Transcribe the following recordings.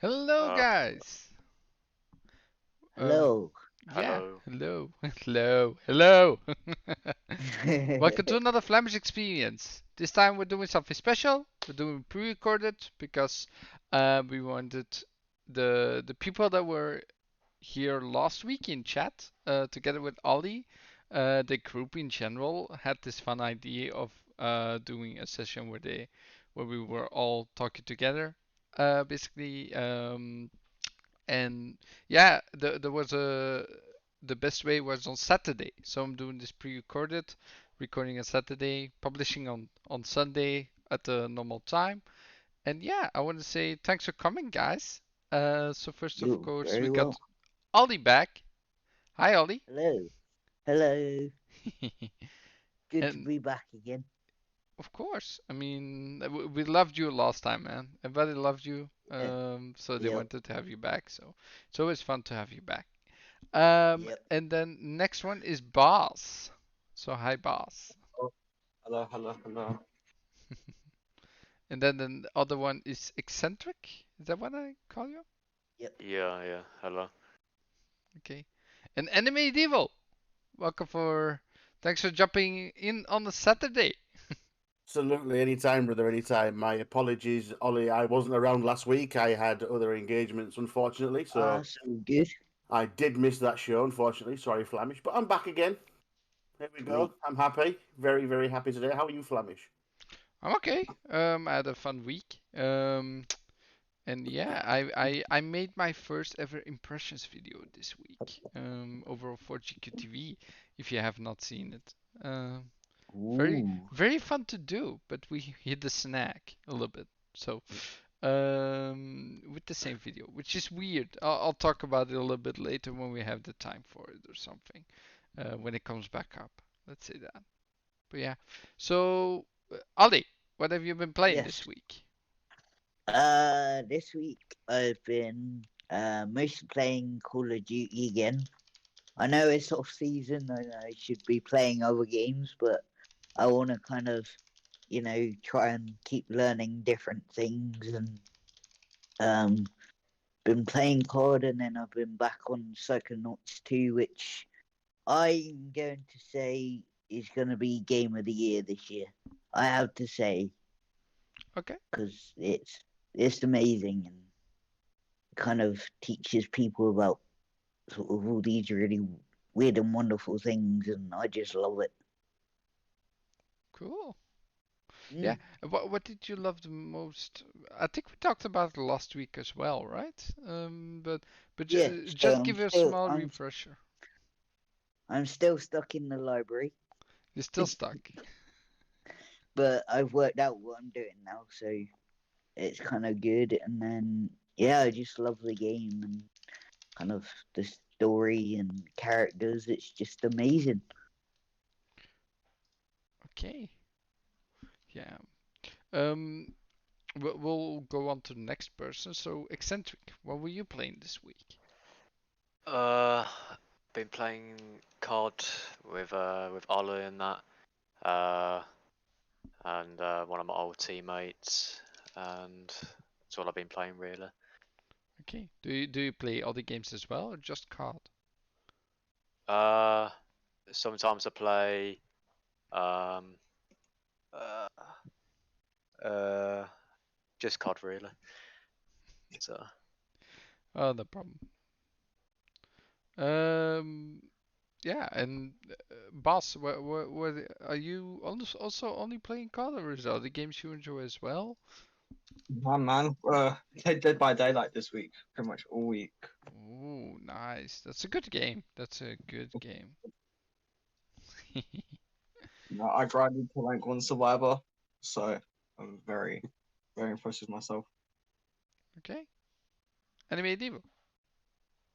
Hello, guys. Um, Hello. yeah, Hello. hello, hello. Welcome to another Flamish Experience. This time we're doing something special. We're doing pre-recorded because we wanted the people that were here last week in chat, together with Ollie, the group in general had this fun idea of doing a session where we were all talking together, basically. And yeah, there was the best way was on Saturday. So I'm doing this pre-recorded, recording on Saturday, publishing on Sunday at the normal time. And yeah, I want to say thanks for coming, guys. So first of You're course we very got well. Ollie back. Hi, Ollie. Hello. Hello. Good to And be back again. of course, I mean, we loved you last time, man. Everybody loved you. Yeah. So they Yep. wanted to have you back. So it's always fun to have you back. Yep. And then next one is Boss. So hi, Boss. Oh, hello, hello, hello. And then the other one is Eccentric. Is that what I call you? Yep. Yeah, hello. Okay. And Anime Devil. Welcome for. Thanks for jumping in on the Saturday. Absolutely, anytime, brother, anytime. My apologies, Ollie. I wasn't around last week. I had other engagements, unfortunately, so So good. I did miss that show, unfortunately. Sorry, Flamish, but I'm back again. There we Sweet. go. I'm happy. Very, very happy today. How are you, Flamish? I'm okay. I had a fun week. And yeah, I made my first ever impressions video this week. Over for GQTV. If you have not seen it. Very Ooh. very fun to do, but we hit the snag a little bit. So with the same video, which is weird. I'll talk about it a little bit later when we have the time for it or something. When it comes back up. Let's say that. But yeah. So Ali, what have you been playing Yes. this week? This week I've been mostly playing Call of Duty again. I know it's off season. I know I should be playing other games, but I want to kind of, try and keep learning different things and um been playing COD, and then I've been back on Psychonauts 2, which I'm going to say is going to be Game of the Year this year. I have to say, Okay. because it's amazing and kind of teaches people about sort of all these really weird and wonderful things, and I just love it. Cool. Yeah. Mm. What did you love the most? I think we talked about it last week as well, right? But Yeah, so just give you a small refresher. I'm still stuck in the library, You're still stuck. but I've worked out what I'm doing now, so it's kind of good. And then yeah, I just love the game and kind of the story and characters. It's just amazing. Okay. Yeah. Um, we'll go on to the next person. So, Eccentric, what were you playing this week? Uh, been playing COD with Ollie and that. Uh, and one of my old teammates, and that's all I've been playing really. Okay. Do you play other games as well, or just COD? Uh, sometimes I play um uh uh just COD really. So Oh, no problem. Um, yeah, and Boss, what are you also only playing COD, or is there other games you enjoy as well? My man, Dead by Daylight this week, pretty much all week. Oh, nice. That's a good game. That's a good game. I grinded to rank 1 Survivor, so I'm very, very impressed with myself. Okay. Anime Devo.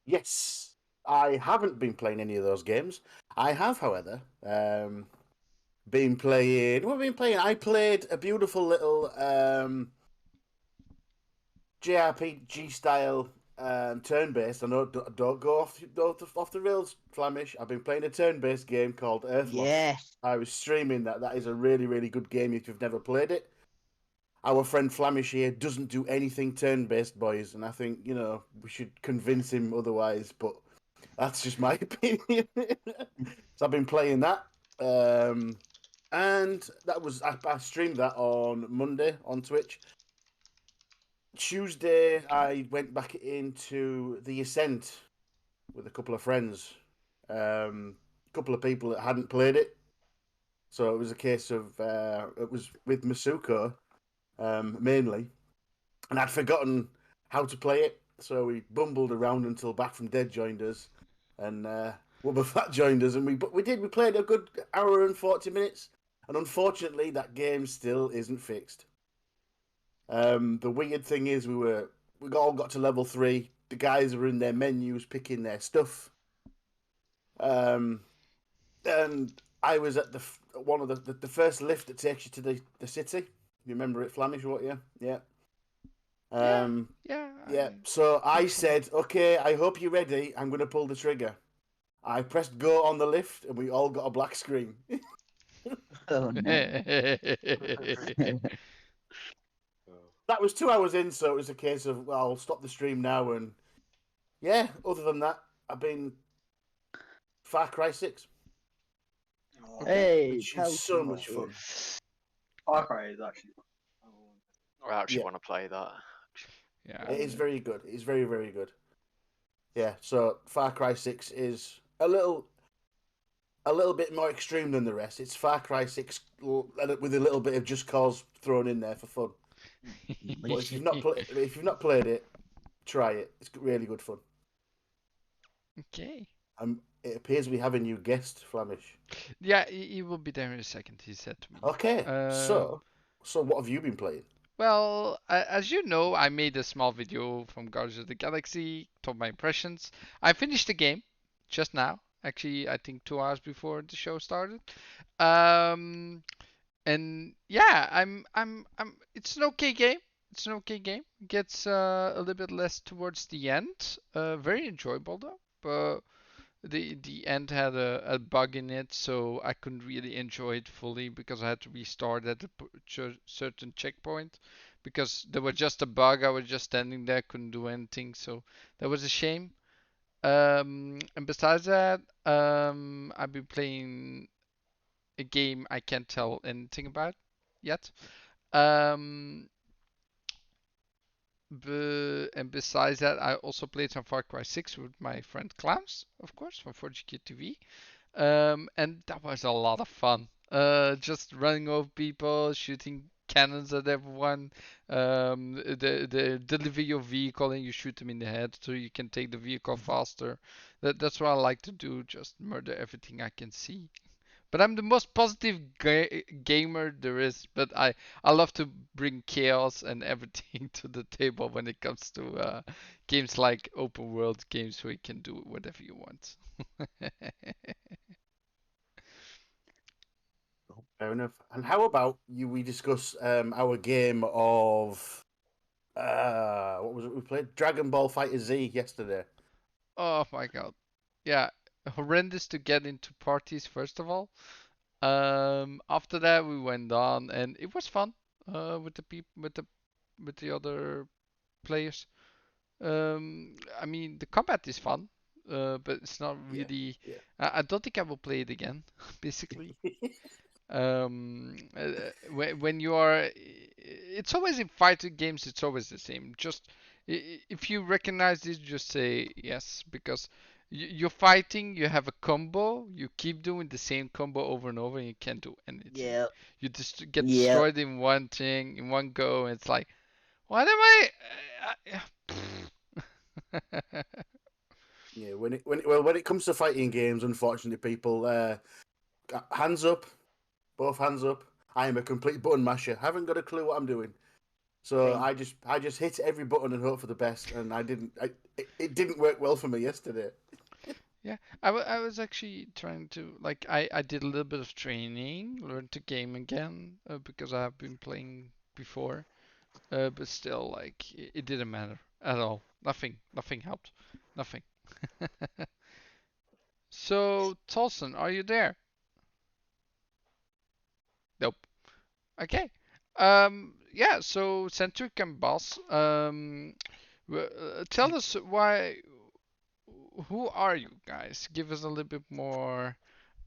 Yes, I haven't been playing any of those games. I have, however, been playing. What have I been playing? I played a beautiful little JRPG style turn-based. I know, don't go off the rails, Flamish. I've been playing a turn-based game called Earthlost. Yes. I was streaming that. That is a really, really good game if you've never played it. Our friend Flamish here doesn't do anything turn-based, boys, and I think, we should convince him otherwise, but that's just my opinion. So I've been playing that. And that was I streamed that on Monday on Twitch. Tuesday, I went back into the Ascent with a couple of friends, a couple of people that hadn't played it. So it was a case of it was with Masuko mainly, and I'd forgotten how to play it. So we bumbled around until Back from Dead joined us, and Wubba Fat joined us, and we played a good hour and 40 minutes, and unfortunately that game still isn't fixed. The weird thing is we all got to level 3. The guys were in their menus picking their stuff. And I was at one of the first lift that takes you to the city. You remember it, Flamish, what you? Yeah. Yeah. So I said, okay, I hope you're ready. I'm going to pull the trigger. I pressed go on the lift, and we all got a black screen. Oh no. That was 2 hours in, so it was a case of, well, I'll stop the stream now. And yeah, other than that, I've been Far Cry 6, Hey, which tell is so me much about fun. Far Cry is actually. I actually Yeah. want to play that. Yeah. It is very good. It's very, very good. Yeah, so Far Cry 6 is a little bit more extreme than the rest. It's Far Cry 6 with a little bit of Just Cause thrown in there for fun. But if you've not played it, try it. It's really good fun. Okay. It appears we have a new guest, Flamish. Yeah, he will be there in a second, he said to me. Okay, so what have you been playing? Well, as you know, I made a small video from Guardians of the Galaxy, told my impressions. I finished the game just now. Actually, I think 2 hours before the show started. And yeah, it's an okay game. It's an okay game. Gets a little bit less towards the end. Very enjoyable though. But the end had a bug in it, so I couldn't really enjoy it fully because I had to restart at a certain checkpoint because there was just a bug. I was just standing there, couldn't do anything, so that was a shame. And besides that, I've been playing a game I can't tell anything about yet. Um, and besides that, I also played some Far Cry 6 with my friend Klaus, of course, from 4GK TV. And that was a lot of fun. Just running over people, shooting cannons at everyone. They deliver your vehicle and you shoot them in the head so you can take the vehicle faster. That's what I like to do. Just murder everything I can see. But I'm the most positive gamer there is. But I love to bring chaos and everything to the table when it comes to games like open world games where you can do whatever you want. Fair enough. And how about we discuss our game of what was it we played? Dragon Ball Fighter Z yesterday. Oh my god. Yeah, horrendous to get into parties first of all. After that we went on and it was fun with the people with the other players. I mean the combat is fun, but it's not really. Yeah. I don't think I will play it again, basically. When you are, it's always in fighting games. It's always the same. Just if you recognize this, just say yes because you're fighting. You have a combo. You keep doing the same combo over and over, and you can't do anything. Yep. You just get Yep. destroyed in one thing in one go. And it's like, what am I? Yeah, when it comes to fighting games, unfortunately, people hands up, both hands up. I am a complete button masher. Haven't got a clue what I'm doing. So Same. I just hit every button and hope for the best, and it didn't work well for me yesterday. Yeah, I was actually trying to like I did a little bit of training, learned to game again because I have been playing before, but still like it didn't matter at all. Nothing helped. Nothing. So, Tolson, are you there? Nope. Okay. Yeah, so Centric and Boss, tell us who are you guys? Give us a little bit more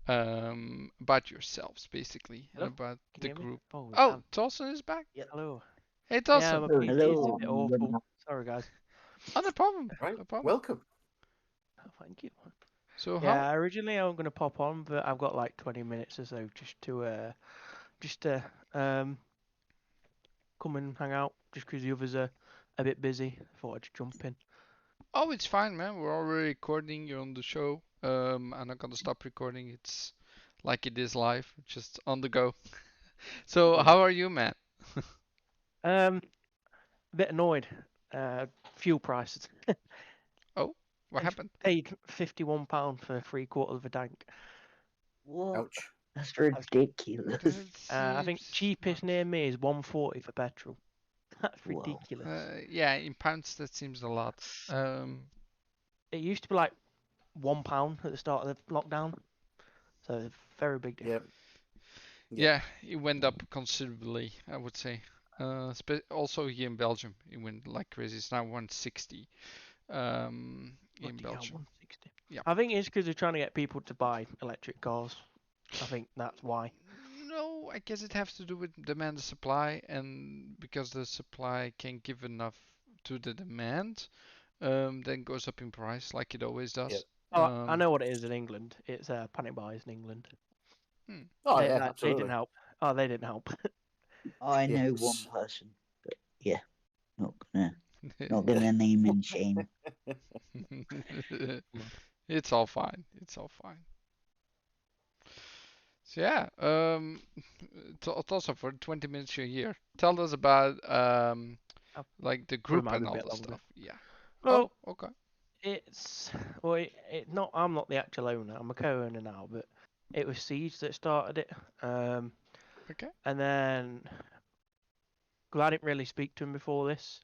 about yourselves, basically, and Hello? about Can the you hear me? group. Oh, we Oh, can. Tolson is back. Hello. Hey, Yeah, Tolson. my Oh, PC is a hello. bit awful. Sorry, guys. Oh, no problem. Right. No problem. Welcome. Oh, thank you. So how? Yeah, originally I was gonna pop on, but I've got like 20 minutes or so just to come and hang out, just 'cause the others are a bit busy. Thought I'd just jump in. Oh, it's fine, man. We're already recording. You're on the show. I'm not gonna stop recording. It's like it is live, just on the go. So Yeah. how are you, man? A bit annoyed. Fuel prices. Oh, what I just happened? paid £51 for 3/4 of a tank. What? Ouch. That's ridiculous. That I think seems cheapest near me is 140 for petrol. That's Whoa. ridiculous. yeah, in pounds that seems a lot. It used to be like £1 at the start of the lockdown, so it's a very big difference. Yep. Yeah, it went up considerably, I would say. Also here in Belgium, it went like crazy. It's now 160 in Bloody hell, Belgium. 160. Yeah. I think it's because they're trying to get people to buy electric cars. I think that's why. No, I guess it has to do with demand and supply, and because the supply can't give enough to the demand, then goes up in price like it always does. Yep. Oh, I know what it is in England. It's panic buys in England. Oh They, yeah, they absolutely. didn't help. Oh, they didn't help. I know one Yes. person, but yeah, not gonna name and shame. It's all fine. It's all fine. So yeah, also for 20 minutes you're here, tell us about Oh, like the probably group might be and a all bit the longer. stuff. Yeah. Well, Oh, okay. it's well, it not. I'm not the actual owner. I'm a co-owner now, but it was Siege that started it. Okay. And then, well, I didn't really speak to him before this.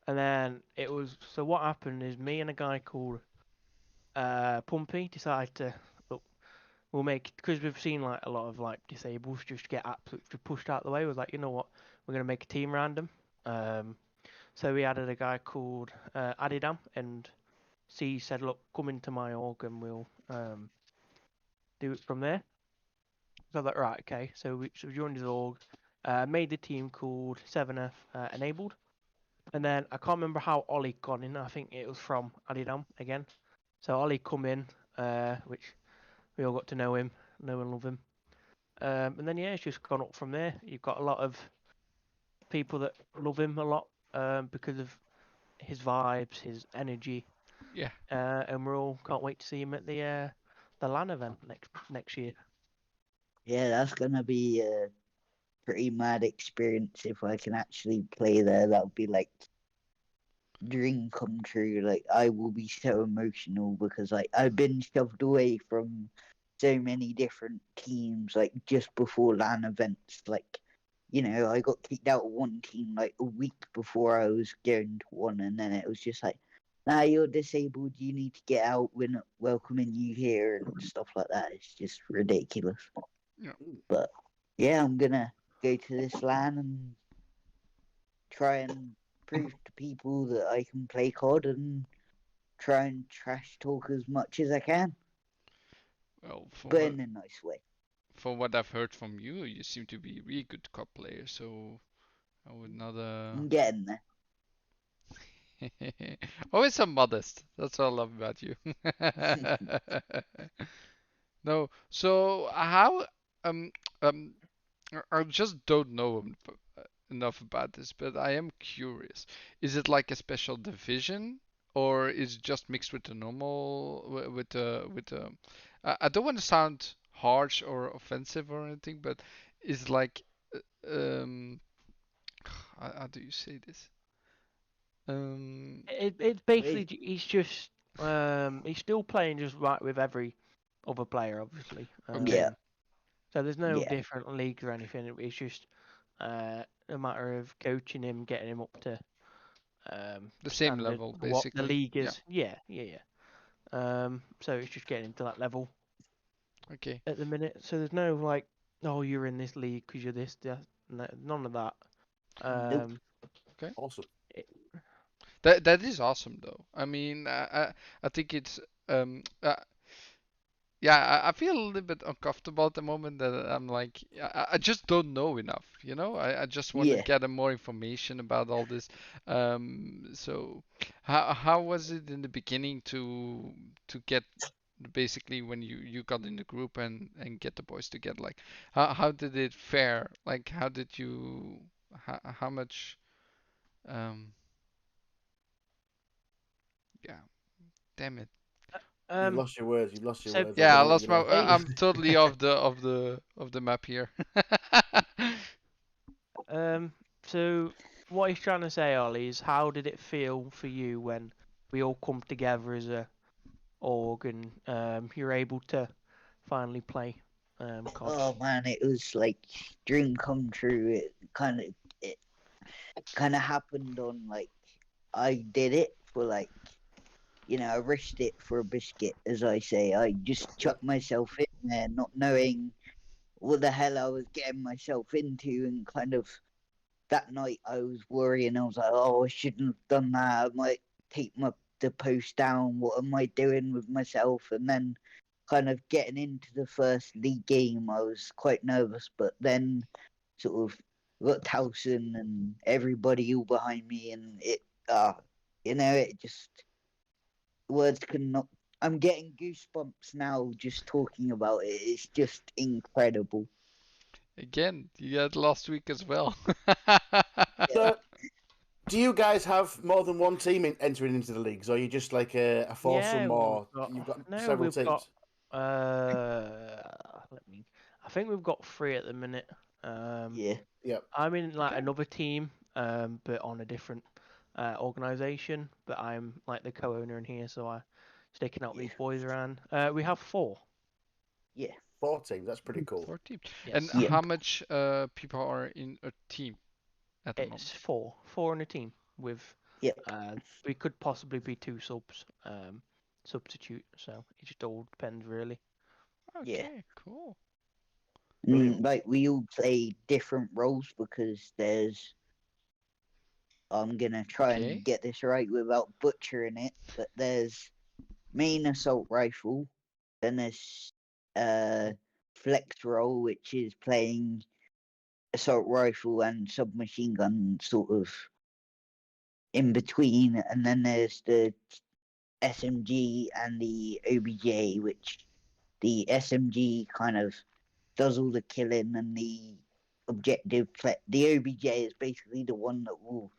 And then it was so what happened is me and a guy called Pumpy decided to look, we'll make because we've seen like a lot of like disables just get absolutely pushed out the way. We was like, you know what, we're gonna make a team random. So we added a guy called Adidam, and C said, look, come into my org and we'll do it from there. So I was like, right, okay. So we joined his org, made the team called 7F Enabled. And then I can't remember how Ollie got in. I think it was from Adidam again. So Ollie come in, which we all got to know him, know and love him. And then yeah, it's just gone up from there. You've got a lot of people that love him a lot because of his vibes, his energy. Yeah. And we all can't wait to see him at the LAN event next year. Yeah, that's gonna be a pretty mad experience if I can actually play there. That would be like dream come true. Like I will be so emotional because like I've been shoved away from so many different teams like just before LAN events. Like, you know, I got kicked out of one team like a week before I was going to one, and then it was just like, nah, you're disabled, you need to get out, we're not welcoming you here and stuff like that. It's just ridiculous. Yeah. But yeah, I'm gonna go to this LAN and try and prove to people that I can play COD and try and trash talk as much as I can, Well, but in a nice way. from what I've heard from you, you seem to be a really good cop player. So I would not. I'm getting there. Always so modest. That's what I love about you. No, so how um I just don't know enough about this, but I am curious. Is it like a special division, or is it just mixed with the normal with the? I don't want to sound harsh or offensive or anything, but is like um how do you say this? It's basically he's just he's still playing just right with every other player, obviously. Okay. Yeah, So there's no yeah, different leagues or anything. It's just a matter of coaching him, getting him up to The same standard level, for what the basically. league Yeah. is. Yeah. So it's just getting into that level Okay. at the minute. So there's no like, oh, you're in this league because you're this, that. None of that. Nope. Awesome. That is awesome, though. I mean, I think it's yeah, I feel a little bit uncomfortable at the moment that I'm like, I just don't know enough, you know? I just want to Yeah. get more information about all this. So how was it in the beginning to get basically when you got in the group and get the boys together? Like, how did it fare? Like, how did you, how much, um, yeah, damn it. You've Um, lost your words. You've lost your so words. I Yeah, don't I know what lost you my. lost. I'm totally off the map here. um, so what he's trying to say, Ollie, is how did it feel for you when we all come together as a org and you're able to finally play COD? Oh man, it was like dream come true. It kind of happened on like I did it for like I risked it for a biscuit, as I say. I just chucked myself in there, not knowing what the hell I was getting myself into, and kind of that night I was worrying. I was like, oh, I shouldn't have done that. I might take the post down. What am I doing with myself? And then kind of getting into the first league game, I was quite nervous, but then sort of got Towson and everybody all behind me, and it just words cannot. I'm getting goosebumps now just talking about it. It's just incredible. Again, you had last week as well. Yeah. So, do you guys have more than one team entering into the leagues, or are you just like a Yeah, foursome, or you've got several we've got teams? let me. I think we've got 3 at the minute. Yeah. Yep. I'm in like Okay. another team, but on a different organization. But I'm like the co-owner in here, so I sticking out Yeah. these boys around. We have 4. Yeah. 4 teams. That's pretty cool. 4 teams. And Yes, Yeah. how much people are in a team at the it's moment? 4 in a team with. Yeah. We could possibly be 2 subs, substitute. So it just all depends really. Yeah. Okay, cool. Brilliant. Like we all play different roles because I'm gonna try Okay. and get this right without butchering it, but there's main assault rifle, then there's uh flex role, which is playing assault rifle and submachine gun sort of in between, and then there's the SMG and the OBJ, which the SMG kind of does all the killing, and the OBJ is basically the one that will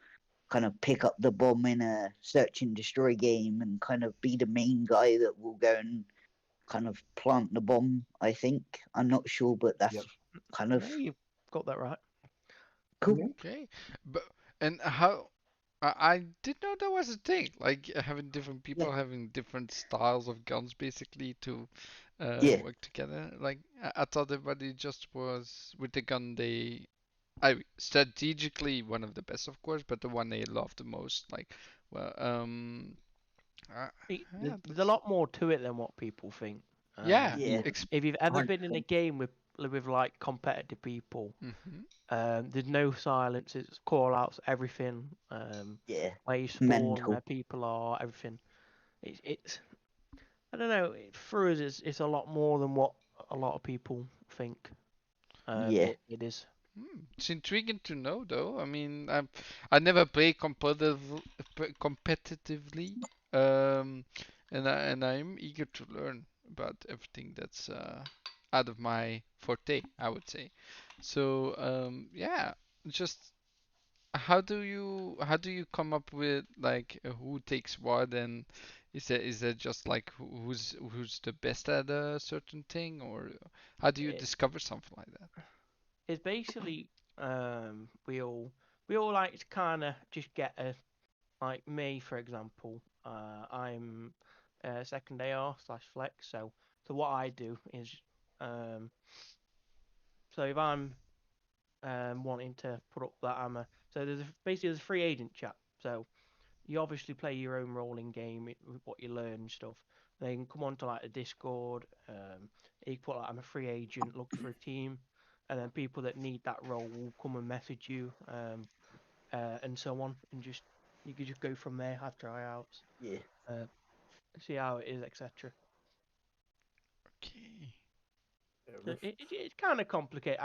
kind of pick up the bomb in a search and destroy game and kind of be the main guy that will go and kind of plant the bomb. I think I'm not sure, but that's Yep. kind of Yeah, you've got that right. cool. Okay. But and how I didn't know that was a thing. Like having different Yeah, people having different styles of guns basically to yeah, work together. Like I thought everybody just was with the gun they I strategically one of the best, of course, but the one they love the most. Like, well, uh, yeah, There's a lot more to it than what people think. yeah, yeah. If you've ever been in a 100%. game with like competitive people, hmm there's no silence. It's call outs, everything. Yeah, Where you spawn, mental. where people are, everything. It's I don't know. For us, it's a lot more than what a lot of people think. Yeah, It is. It's intriguing to know, though. I mean, I never play competitively, um, and I'm eager to learn about everything that's out of my forte, I would say. So, yeah, just how do you come up with like who takes what, and is that just like who's the best at a certain thing, or how do you It, discover something like that? it's basically we all like to kind of just get a like me for example. I'm second AR slash flex. So what I do is um so if I'm wanting to put up that I'm a so basically there's a free agent chat. So you obviously play your own role in game, what you learn and stuff. Then you can come onto like the Discord. You can put like, I'm a free agent looking for a team, and then people that need that role will come and message you, and so on, and you can just go from there, have tryouts, Yeah. see how it is, etc. Okay. So it's kind of complicated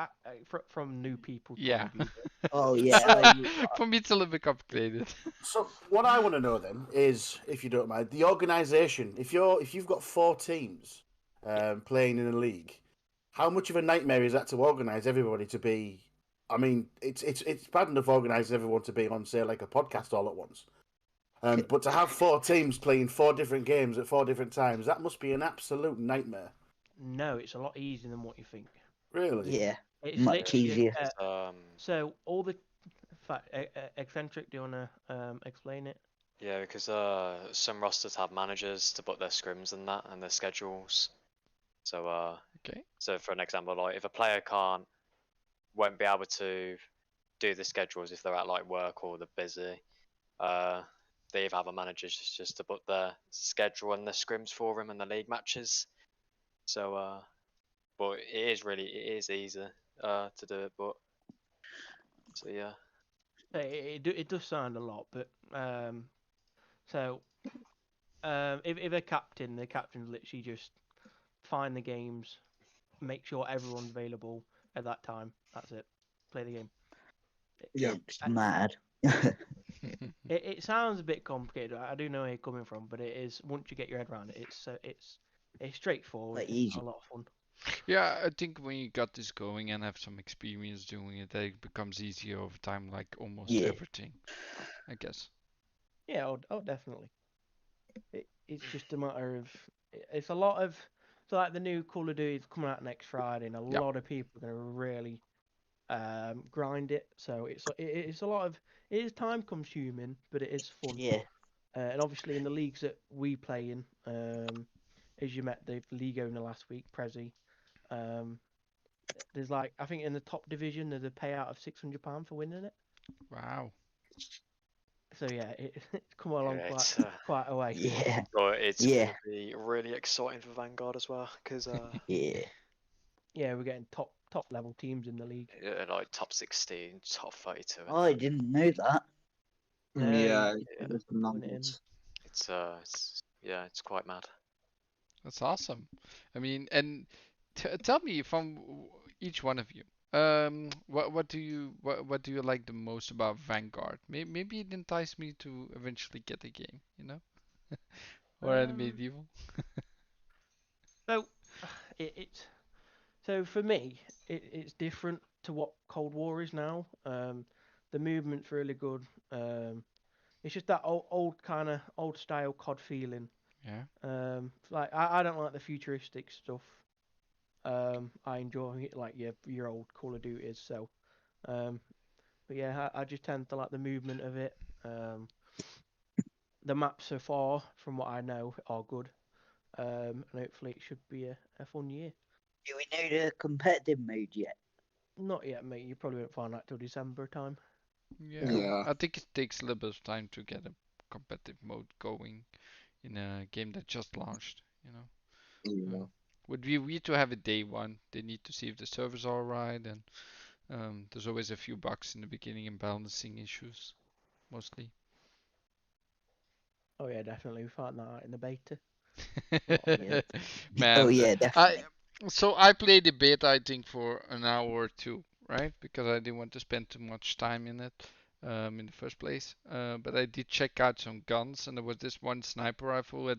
from new people's point Yeah. of view. Oh yeah. For me, it's a little bit complicated. So what I want to know then is, if you don't mind, the organisation. If you've got 4 teams playing in a league, how much of a nightmare is that to organise everybody to be? I mean, it's bad enough organising everyone to be on, say, like a podcast all at once. But to have 4 teams playing 4 different games at 4 different times, that must be an absolute nightmare. No, it's a lot easier than what you think. Really? Yeah. It's Much literally easier. so all the eccentric. Do you wanna explain it? Yeah, because some rosters have managers to put their scrims and that and their schedules. So Okay. so for an example, like if a player won't be able to do the schedules if they're at like work or they're busy, they either have a manager just to put their schedule and their scrims for them and the league matches. So but it is easy to do it, but so yeah. It does sound a lot, but so if a captain, the captain's literally just find the games, make sure everyone's available at that time. That's it. Play the game. Yeah. It's mad. It sounds a bit complicated. I do know where you're coming from, but it is once you get your head around it, it's straightforward. Quite easy. A lot of fun. Yeah, I think when you got this going and have some experience doing it, it becomes easier over time, like almost Yeah. everything, I guess. Yeah, definitely. It's just a matter of it's a lot of so like the new Call of Duty is coming out next Friday, and a Yeah. lot of people are going to really grind it. So it's a lot of it is time consuming, but it is fun. Yeah. And obviously in the leagues that we play in, as you met the league owner last week, Prezi, there's like I think in the top division there's a payout of £600 for winning it. Wow. So yeah, it's come along Yeah, quite a way. Yeah. But it's Yeah. gonna be really exciting for Vanguard as well, because Yeah. Yeah, we're getting top level teams in the league. like top 16, top 32. Oh, I didn't know that. No, Yeah. yeah. It's numbers. It's quite mad. That's awesome. I mean, and tell me from each one of you, what do you like the most about Vanguard? Maybe it enticed me to eventually get a game, you know, or a medieval. So it's so for me it's different to what Cold War is now. The movement's really good. It's just that old kind of old style COD feeling. Yeah. Like I don't like the futuristic stuff. I enjoy it like your old Call of Duties. So, but yeah, I just tend to like the movement of it. The maps so far, from what I know, are good. And hopefully it should be a fun year. Do we know the competitive mode yet? Not yet, mate. You probably won't find out till December time. Yeah. Yeah. I think it takes a little bit of time to get a competitive mode going in a game that just launched, you know. Yeah. Would be weird to have it day one. They need to see if the servers are alright, and there's always a few bugs in the beginning and balancing issues, mostly. Oh yeah, definitely. We found that out in the beta. Yeah. Man, Oh yeah, definitely. so I played the beta I think for an hour or two, right? Because I didn't want to spend too much time in it, in the first place. But I did check out some guns, and there was this one sniper rifle that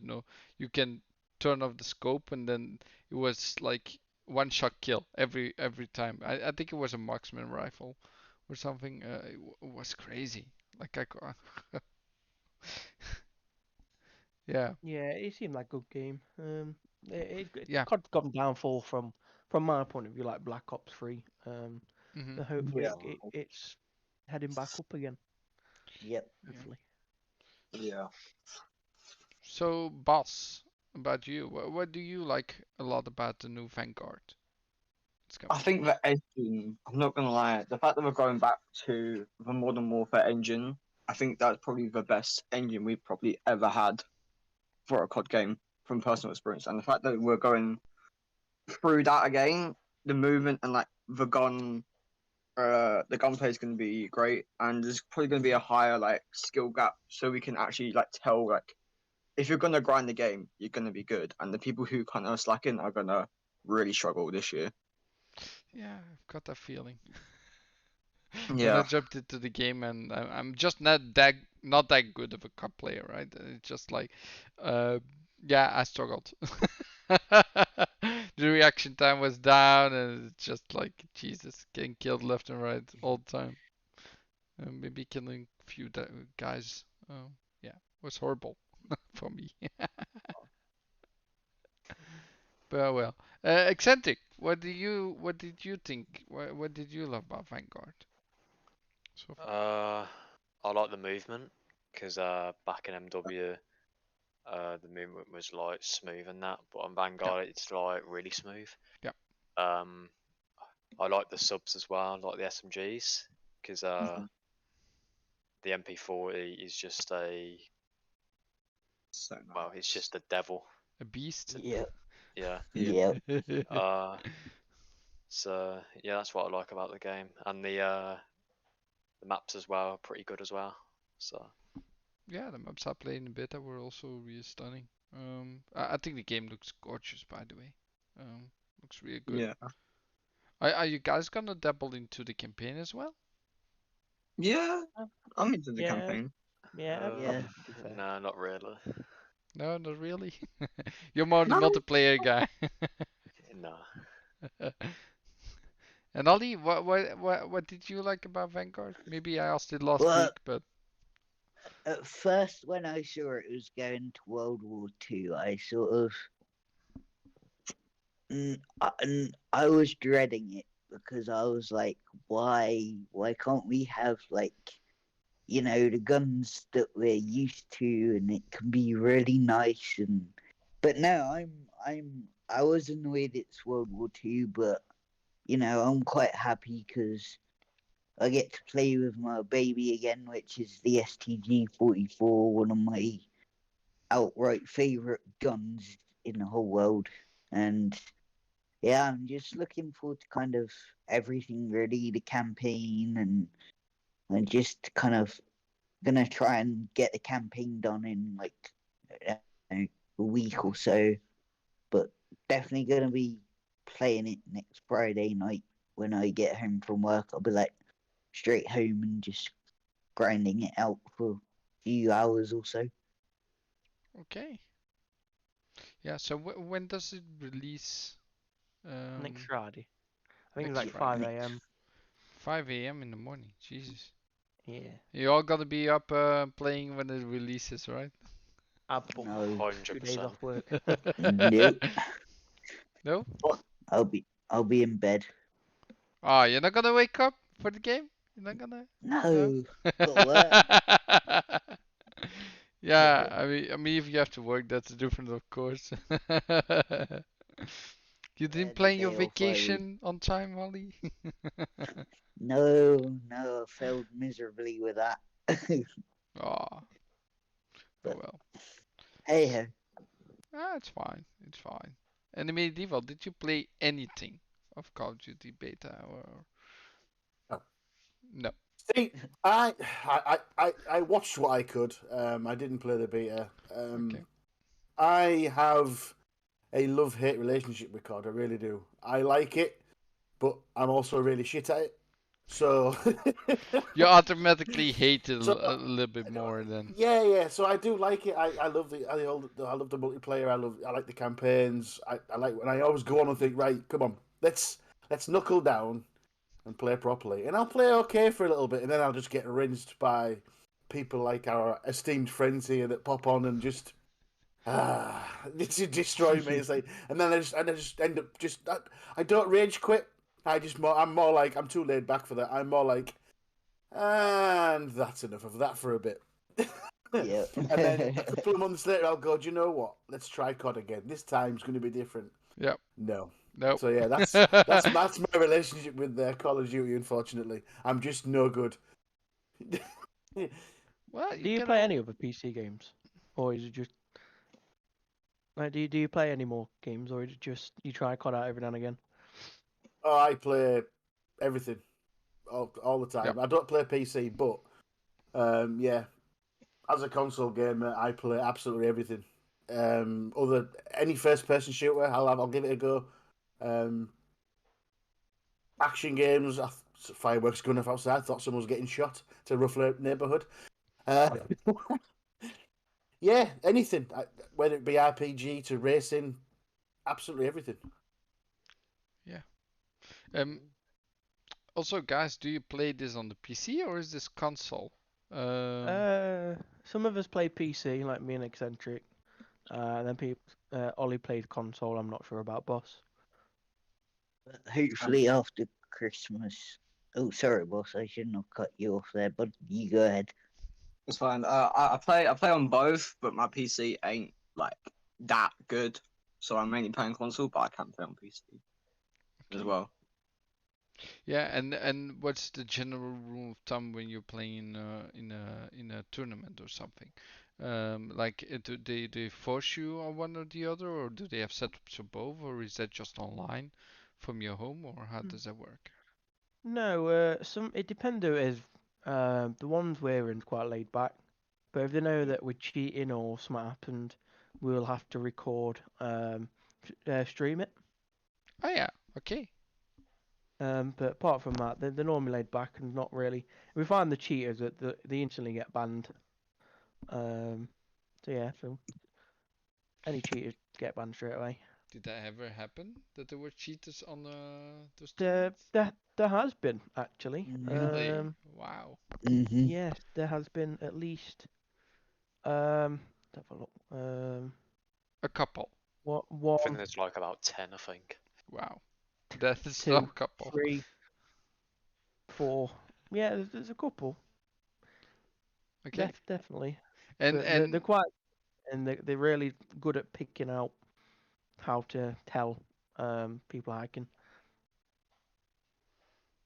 you can turn off the scope, and then it was like one shot kill every time. I think it was a marksman rifle or something. It was crazy. Like yeah. Yeah, it seemed like a good game. Yeah. COD's gone downfall from my point of view, like Black Ops 3. Hmm. So hopefully Yeah. it's heading back up again. Yep. Hopefully. Yeah. So, boss, about you, what do you like a lot about the new Vanguard? It's I coming. think the engine, I'm not gonna lie, the fact that we're going back to the Modern Warfare engine I think that's probably the best engine we've probably ever had for a COD game from personal experience. And the fact that we're going through that again, the movement and like the gunplay is going to be great, and there's probably going to be a higher like skill gap, so we can actually like tell like if you're going to grind the game, you're going to be good, and the people who kind of slacking are going to really struggle this year. Yeah, I've got that feeling. When I Yeah, jumped into the game, and I'm just not that good of a COD player, right? It's just like, yeah, I struggled. The reaction time was down, and it's just like Jesus, getting killed left and right all the time. Maybe killing a few guys. Yeah, was horrible for me. But well, eccentric. What did you think? What did you love about Vanguard so far? I like the movement because back in MW, the movement was like smooth and that, but on Vanguard it's like really smooth. Yeah. I like the subs as well, like the SMGs, because Mhm. the MP40 is just a So well, it's just a devil. A beast. Yeah. Yeah. Yeah. So yeah, that's what I like about the game, and the maps as well are pretty good as well. So Yeah, the maps I played in beta were also really stunning. I think the game looks gorgeous, by the way. Looks really good. yeah, Are you guys gonna dabble into the campaign as well? yeah, I'm into the Yeah. campaign. Yeah, Yeah. probably, to be fair. no, not really. No, not really. You're more the No. multiplayer guy. No. And Ollie, what did you like about Vanguard? Maybe I asked it last Well, week, but at first, when I saw it was going to World War II, I sort of, I was dreading it because I was like, why can't we have like, the guns that we're used to, and it can be really nice. But no, I was annoyed it's World War II, but I'm quite happy because I get to play with my baby again, which is the STG-44, one of my outright favorite guns in the whole world. And yeah, I'm just looking forward to kind of everything really, the campaign, and I'm just kind of gonna try and get the campaign done in like a week or so. But definitely gonna be playing it next Friday night when I get home from work. I'll be like straight home and just grinding it out for a few hours or so. okay. Yeah. So when does it release? Next Friday. I think it's Next like Friday. 5 a.m. 5 a.m. in the morning. Jesus. Yeah. You all gotta be up playing when it releases, right? Apple. No, 2 days 100%. off work. nope. No? I'll be in bed. Oh, you're not gonna wake up for the game? You're not gonna? No, got work. Yeah, I mean, if you have to work, that's different, of course. You Yeah, didn't the plan your day off vacation on time, Holly? No, I failed miserably with that. Oh, oh But well. hey ho. It's fine. It's fine. And the medieval, did you play anything of Call of Duty beta or No. no? See, I watched what I could. I didn't play the beta. Okay. I have a love-hate relationship with COD. I really do. I like it, but I'm also really shit at it. So You automatically hate it So, a little bit more than. yeah. So I do like it. I love I love the multiplayer. I like the campaigns. I like when I always go on and think, right, come on, let's knuckle down and play properly. And I'll play okay for a little bit, and then I'll just get rinsed by people like our esteemed friends here that pop on and just destroy me. It's like, and then I just end up I don't rage quit. I'm more like I'm too laid back for that. I'm more like, and that's enough of that for a bit. Yeah. And then a couple of months later, I'll go, do you know what? Let's try COD again. This time's going to be different. Yep. No. Nope. So yeah, that's my relationship with Call of Duty. Unfortunately, I'm just no good. Well, Do you play any other PC games, or is it just like do you play any more games, or is it just you try COD out every now and again? Oh, I play everything all the time. Yep. I don't play PC, but yeah, as a console gamer, I play absolutely everything. Any first person shooter, I'll give it a go. Action games, fireworks going off outside. Thought someone was getting shot. It's a rough neighborhood. Yeah, anything, whether it be RPG to racing, absolutely everything. Yeah. Also, guys, do you play this on the PC or is this console? Some of us play PC, like me and Eccentric. And then Ollie played console. I'm not sure about Boss. But hopefully after Christmas. Oh, sorry, boss. I shouldn't have cut you off there, but you go ahead. It's fine. I play on both, but my PC ain't like that good, so I'm mainly playing console, but I can play on PC as Okay. well. Yeah, and what's the general rule of thumb when you're playing in a tournament or something? Like, do they force you on one or the other, or do they have setups for both, or is that just online from your home, or how does that work? No, it depends who it is. The ones we're in quite laid back, but if they know that we're cheating or something happened, we'll have to record, stream it. Oh yeah, okay. But apart from that, they're normally laid back and not really. We find the cheaters that they instantly get banned. So yeah, so any cheaters get banned straight away. Did that ever happen that there were cheaters on those There, tournaments? there has been actually. Really? Wow. Mm-hmm. Yes, there has been at least. Let's have a look. A couple. What I think one, there's like about 10, I think. Wow. That is a two, couple. 3, 4. Yeah, there's a couple. Okay. Definitely. And But they're and quite, and they're really good at picking out how to tell people hacking.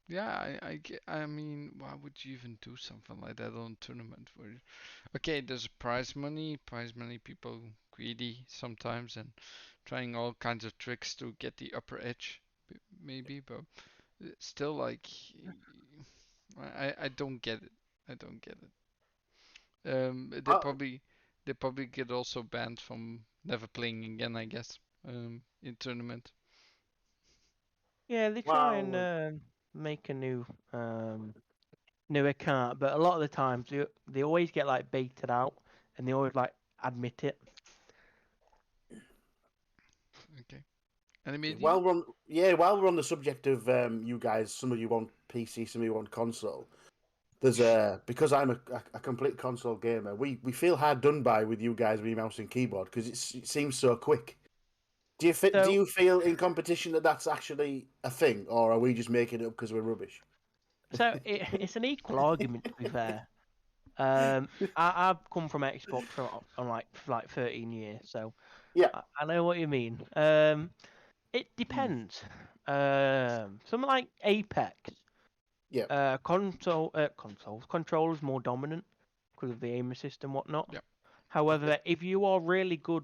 yeah, I mean, why would you even do something like that on a tournament? Where, okay, there's prize money. People greedy sometimes and trying all kinds of tricks to get the upper edge, maybe. But still, like, I don't get it. I don't get it. Uh, They probably get also banned from never playing again, I guess. In tournament. Yeah, they try and well, make a new account, but a lot of the times they always get like baited out, and they always like admit it. Okay. Any media? while we're on the subject of you guys, some of you want PC, some of you want console. There's because I'm a complete console gamer. We feel hard done by with you guys with your mouse and keyboard because it seems so quick. Do So you feel in competition that that's actually a thing, or are we just making it up because we're rubbish? it's an equal argument to be fair. I've come from Xbox on like 13 years, so Yeah, I know what you mean. It depends. Something like Apex, yeah, controllers more dominant because of the aim assist and whatnot. Yep. However, if you are really good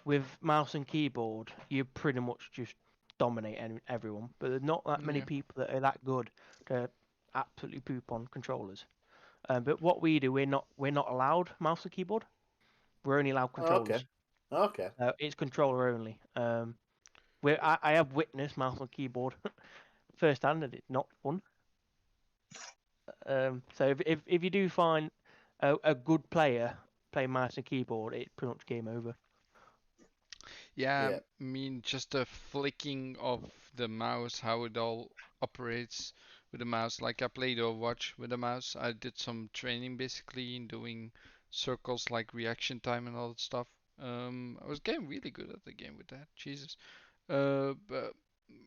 with mouse and keyboard, you pretty much just dominate everyone. But there's not that many Yeah. people that are that good to absolutely poop on controllers. But what we do, we're not allowed mouse and keyboard. We're only allowed oh, okay, controllers. okay. It's controller only. I have witnessed mouse and keyboard firsthand, and it's not fun. So if you do find a good player playing mouse and keyboard, it's pretty much game over. Yeah, Yeah, I mean, just the flicking of the mouse, how it all operates with the mouse. Like I played Overwatch with the mouse. I did some training basically in doing circles like reaction time and all that stuff. I was getting really good at the game with that. Jesus. But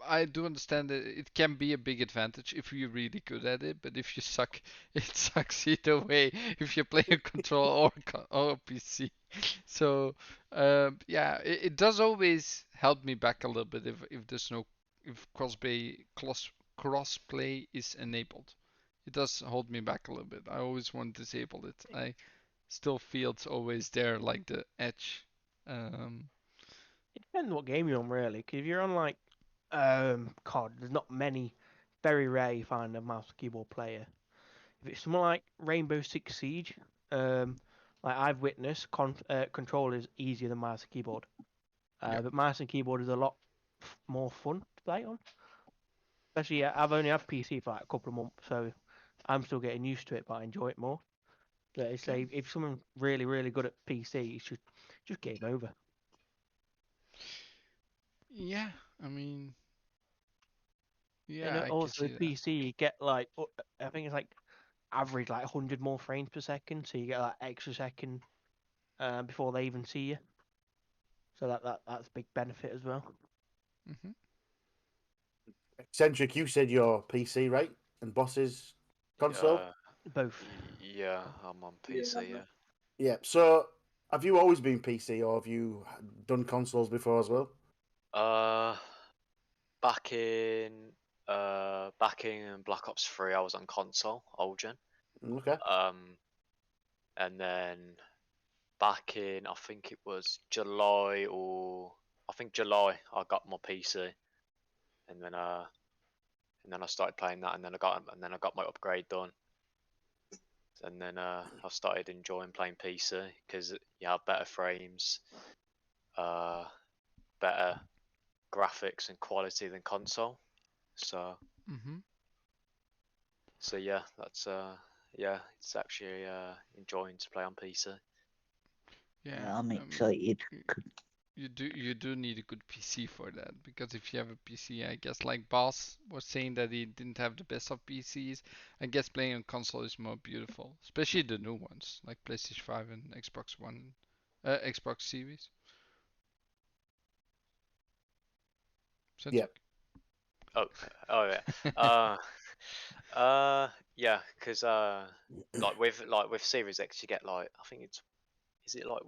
I do understand that it can be a big advantage if you're really good at it, but if you suck, it sucks either way if you play a control or a PC. So yeah, it does always help me back a little bit if there's no if crossplay is enabled. it does hold me back a little bit. I always want to disable it. I still feel it's always there, like the edge. It depends what game you're on, really. 'Cause if you're on like COD, there's not many. Very rare you find a mouse and keyboard player. If it's someone like Rainbow Six Siege, like I've witnessed, control is easier than mouse and keyboard. Yep. But mouse and keyboard is a lot more fun to play on. Especially, I've only had PC for like a couple of months, so I'm still getting used to it, but I enjoy it more. But it's Okay. like if someone's really, really good at PC, it's just game over. Yeah, I mean, And yeah, I can also see with that. PC, you get like I think it's like average like 100 more frames per second, so you get like extra second before they even see you. So that's a big benefit as well. Hmm. Eccentric, you said your PC, right? And Boss's console? Both. Yeah, I'm on PC. Yeah. Yeah. So, have you always been PC or have you done consoles before as well? Uh, back in Black Ops 3, I was on console, old gen. Okay. And then back in I think it was July or I think July, I got my PC, and then I started playing that, and then I got my upgrade done, and then I started enjoying playing PC because you have better frames, uh, better graphics and quality than console. So Hmm. so yeah, that's yeah, it's actually enjoying to play on PC. Yeah, I'm I mean, excited. you do need a good PC for that, because if you have a PC, I guess like Boss was saying that he didn't have the best of PCs. I guess playing on console is more beautiful, especially the new ones like PlayStation 5 and Xbox One, Xbox Series. Yeah. Cedric? Oh, oh yeah. Yeah, because like with Series X, you get like I think it's is it like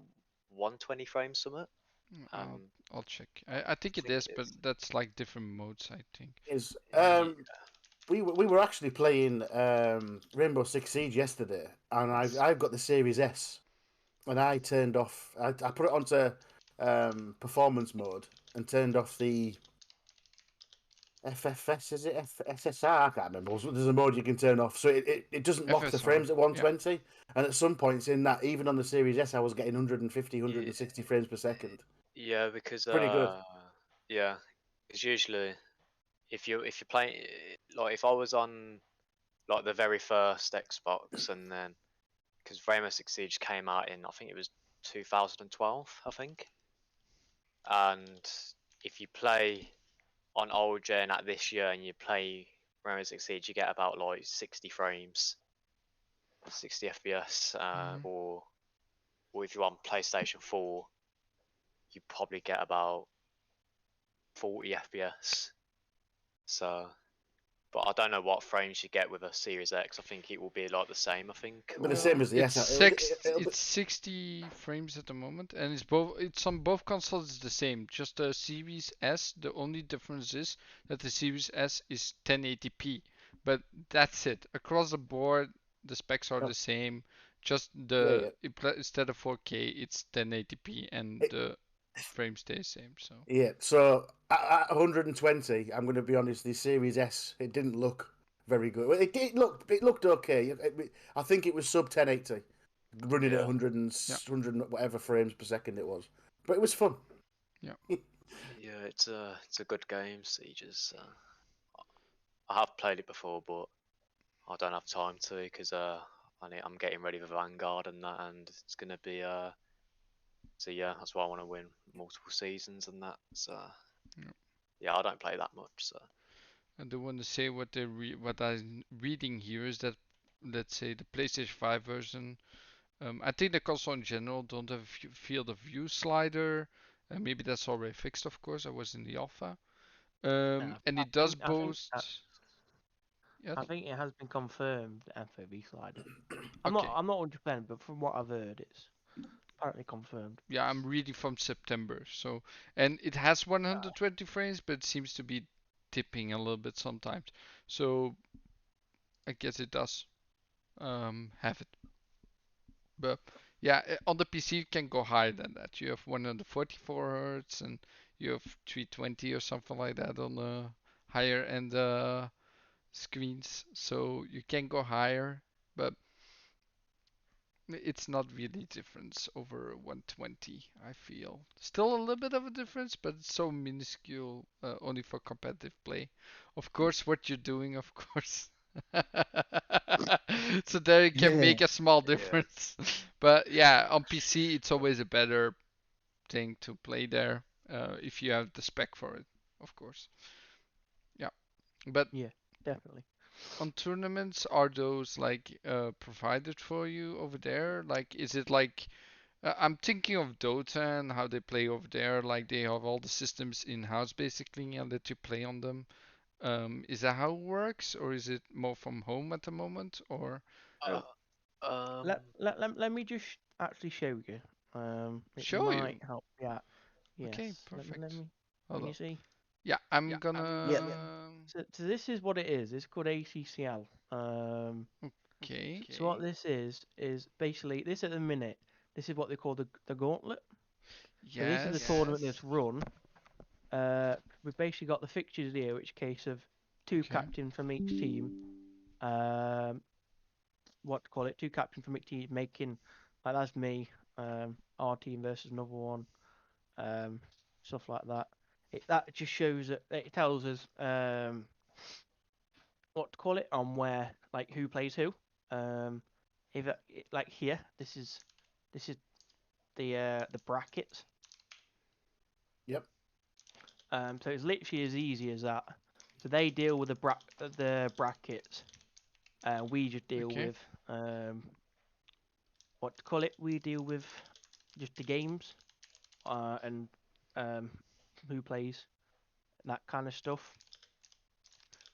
120 frames something? I'll Um, I'll check. I think I it think is, it but is. that's like different modes, I think. Is Yeah. we were actually playing Rainbow Six Siege yesterday, and Yes. I've got the Series S, and I turned off. I put it onto performance mode and turned off the FFS. Is it SSR? I can't remember. There's a mode you can turn off, so it doesn't lock the FSR. frames at Yeah. 120. And at some points in that, even on the Series S, I was getting 150, 160 frames per second. Yeah, because Pretty good. yeah, because usually if you're playing like if I was on like the very first Xbox, and then because Rainbow Six Siege came out in I think it was 2012, I think, and if you play on old gen at this year and you play Rainbow Six Siege, you get about like 60 frames, 60 FPS, Hmm. or if you're on PlayStation 4, you probably get about 40 FPS. So, but I don't know what frames you get with a Series X. I think it will be like the same. I think, But the same or as the It's S. it's 60 frames at the moment, and it's on both consoles. It's the same. Just the Series S. The only difference is that the Series S is 1080p, but that's it. Across the board, the specs are the same. Just Yeah, yeah. instead of 4K, it's 1080p, and It, the frame stays same. So. yeah. So at 120, I'm going to be honest. The Series S, it didn't look very good. Well, it looked okay. I think it was sub 1080, running at yeah, 100 Yeah. 100 whatever frames per second it was. But it was fun. Yeah. yeah, it's a good game. Sieges. I have played it before, but I don't have time to because I'm getting ready for Vanguard and that, and it's gonna be so yeah, that's why I want to win multiple seasons and that. So Yeah. yeah, I don't play that much. So I do want to say what I'm reading here is that, let's say, the PlayStation 5 version. I think the console in general don't have a field of view slider. Maybe that's already fixed, of course. I was in the alpha. And I it does think I think that boast. Yeah. I think it has been confirmed the FOV slider. Okay. I'm not 100%, but from what I've heard, it's apparently confirmed. Yeah, I'm reading from September. So, and it has 120 frames, but it seems to be tipping a little bit sometimes. So, I guess it does have it. But yeah, on the PC you can go higher than that. You have 144 hertz and you have 320 or something like that on the higher end screens. So you can go higher, but it's not really difference over 120, I feel. Still a little bit of a difference, but it's so minuscule, only for competitive play. Of course, what you're doing, of course. So there you can make a small Yeah. difference. But yeah, on PC it's always a better thing to play there, if you have the spec for it, of course. Yeah, but Yeah, definitely. on tournaments, are those like provided for you over there? Like, is it like I'm thinking of Dota and how they play over there. Like they have all the systems in house basically and let you play on them. Is that how it works, or is it more from home at the moment? Or Uh, So um, let me just actually show you. It show you? might help. Yeah. Okay, Yes. Let perfect. me. Hold Can you on. see? Yeah, I'm Yep. gonna. So this is what it is. It's called ACCL. Okay. So what this is basically this at the minute. This is what they call the gauntlet. So this is the tournament Yes. that's run. We've basically got the fixtures here, which case of two Okay. captains from each team. What to call it? Two captains from each team making like that's me. Our team versus another one. Stuff like that. That just shows that it tells us what to call it on where like who plays who. If like here, this is the brackets. Yep. So it's literally as easy as that. So they deal with the brackets. We just deal Okay. with what to call it. We deal with just the games and who plays that kind of stuff.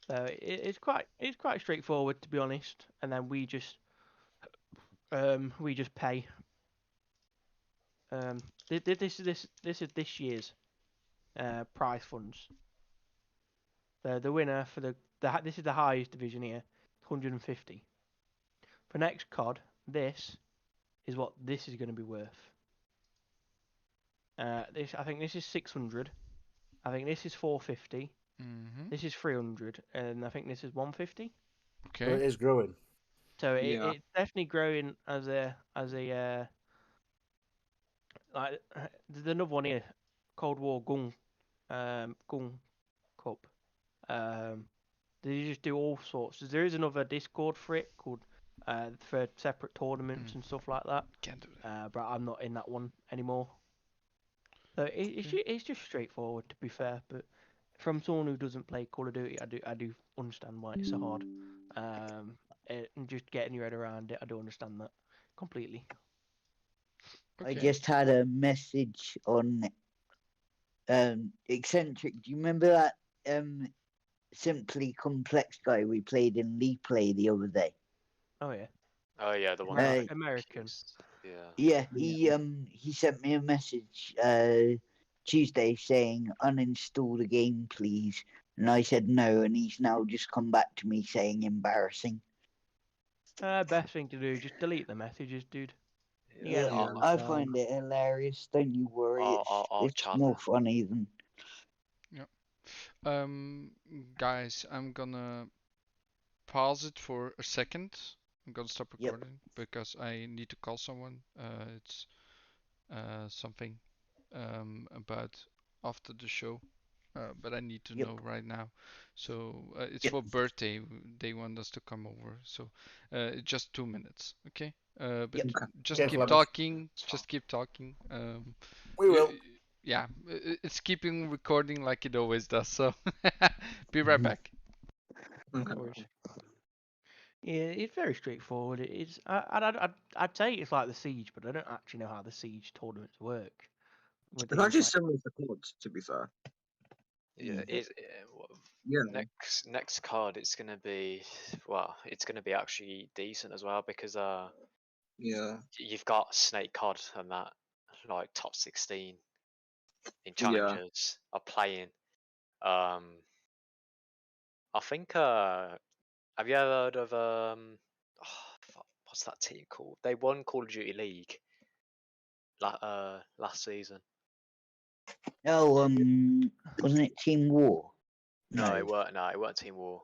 So it's quite straightforward to be honest. And then we just pay. This is this year's prize funds. The winner for this is the highest division here, 150. For next COD, this is what this is going to be worth. I think this is 600. I think this is 450. Mhm. This is 300, and I think this is 150. So it Okay. is growing. So Yeah. it's definitely growing as a like there's another one here, Cold War Gun Cup. They just do all sorts. There is another Discord for it called for separate tournaments and stuff like that. Can't do that. But I'm not in that one anymore. So Okay. it's just straightforward to be fair. But from someone who doesn't play Call of Duty, I do understand why it's so hard. And just getting your head around it, I do understand that completely. I Okay. just had a message on Eccentric. Do you remember that simply complex guy we played in League Play the other day? Oh yeah, oh yeah, the one Uh, that American. Yeah. Yeah, he sent me a message Tuesday saying uninstall the game please, and I said no, and he's now just come back to me saying embarrassing. Best thing to do, just delete the messages, dude. You Yeah. get Yeah, them all the I time. find it hilarious. Don't you worry, I'll it's chat more them. funny than. Yeah. Um, guys, I'm gonna pause it for a second. I'm gonna stop Yep. recording because I need to call someone. It's something about after the show, but I need to Yep. know right now. So it's Yep. for birthday. They want us to come over. So just 2 minutes, okay? But Yep. just Okay, keep Flamish. talking. It's fine. Just keep talking. We will. Yeah, it's keeping recording like it always does. So be right back. No worries. Yeah, it's very straightforward. It's I'd say it's like the Siege, but I don't actually know how the Siege tournaments work. With It's these actually like similar to COD, to be fair. Yeah, Mm. is Yeah. next card it's gonna be it's gonna be actually decent as well because Yeah. you've got Snake Cod and that like top 16 in Yeah. challenges are playing. I think Have you ever heard of what's that team called? They won Call of Duty League last season. Oh, wasn't it Team War? No, it weren't. No, it weren't Team War.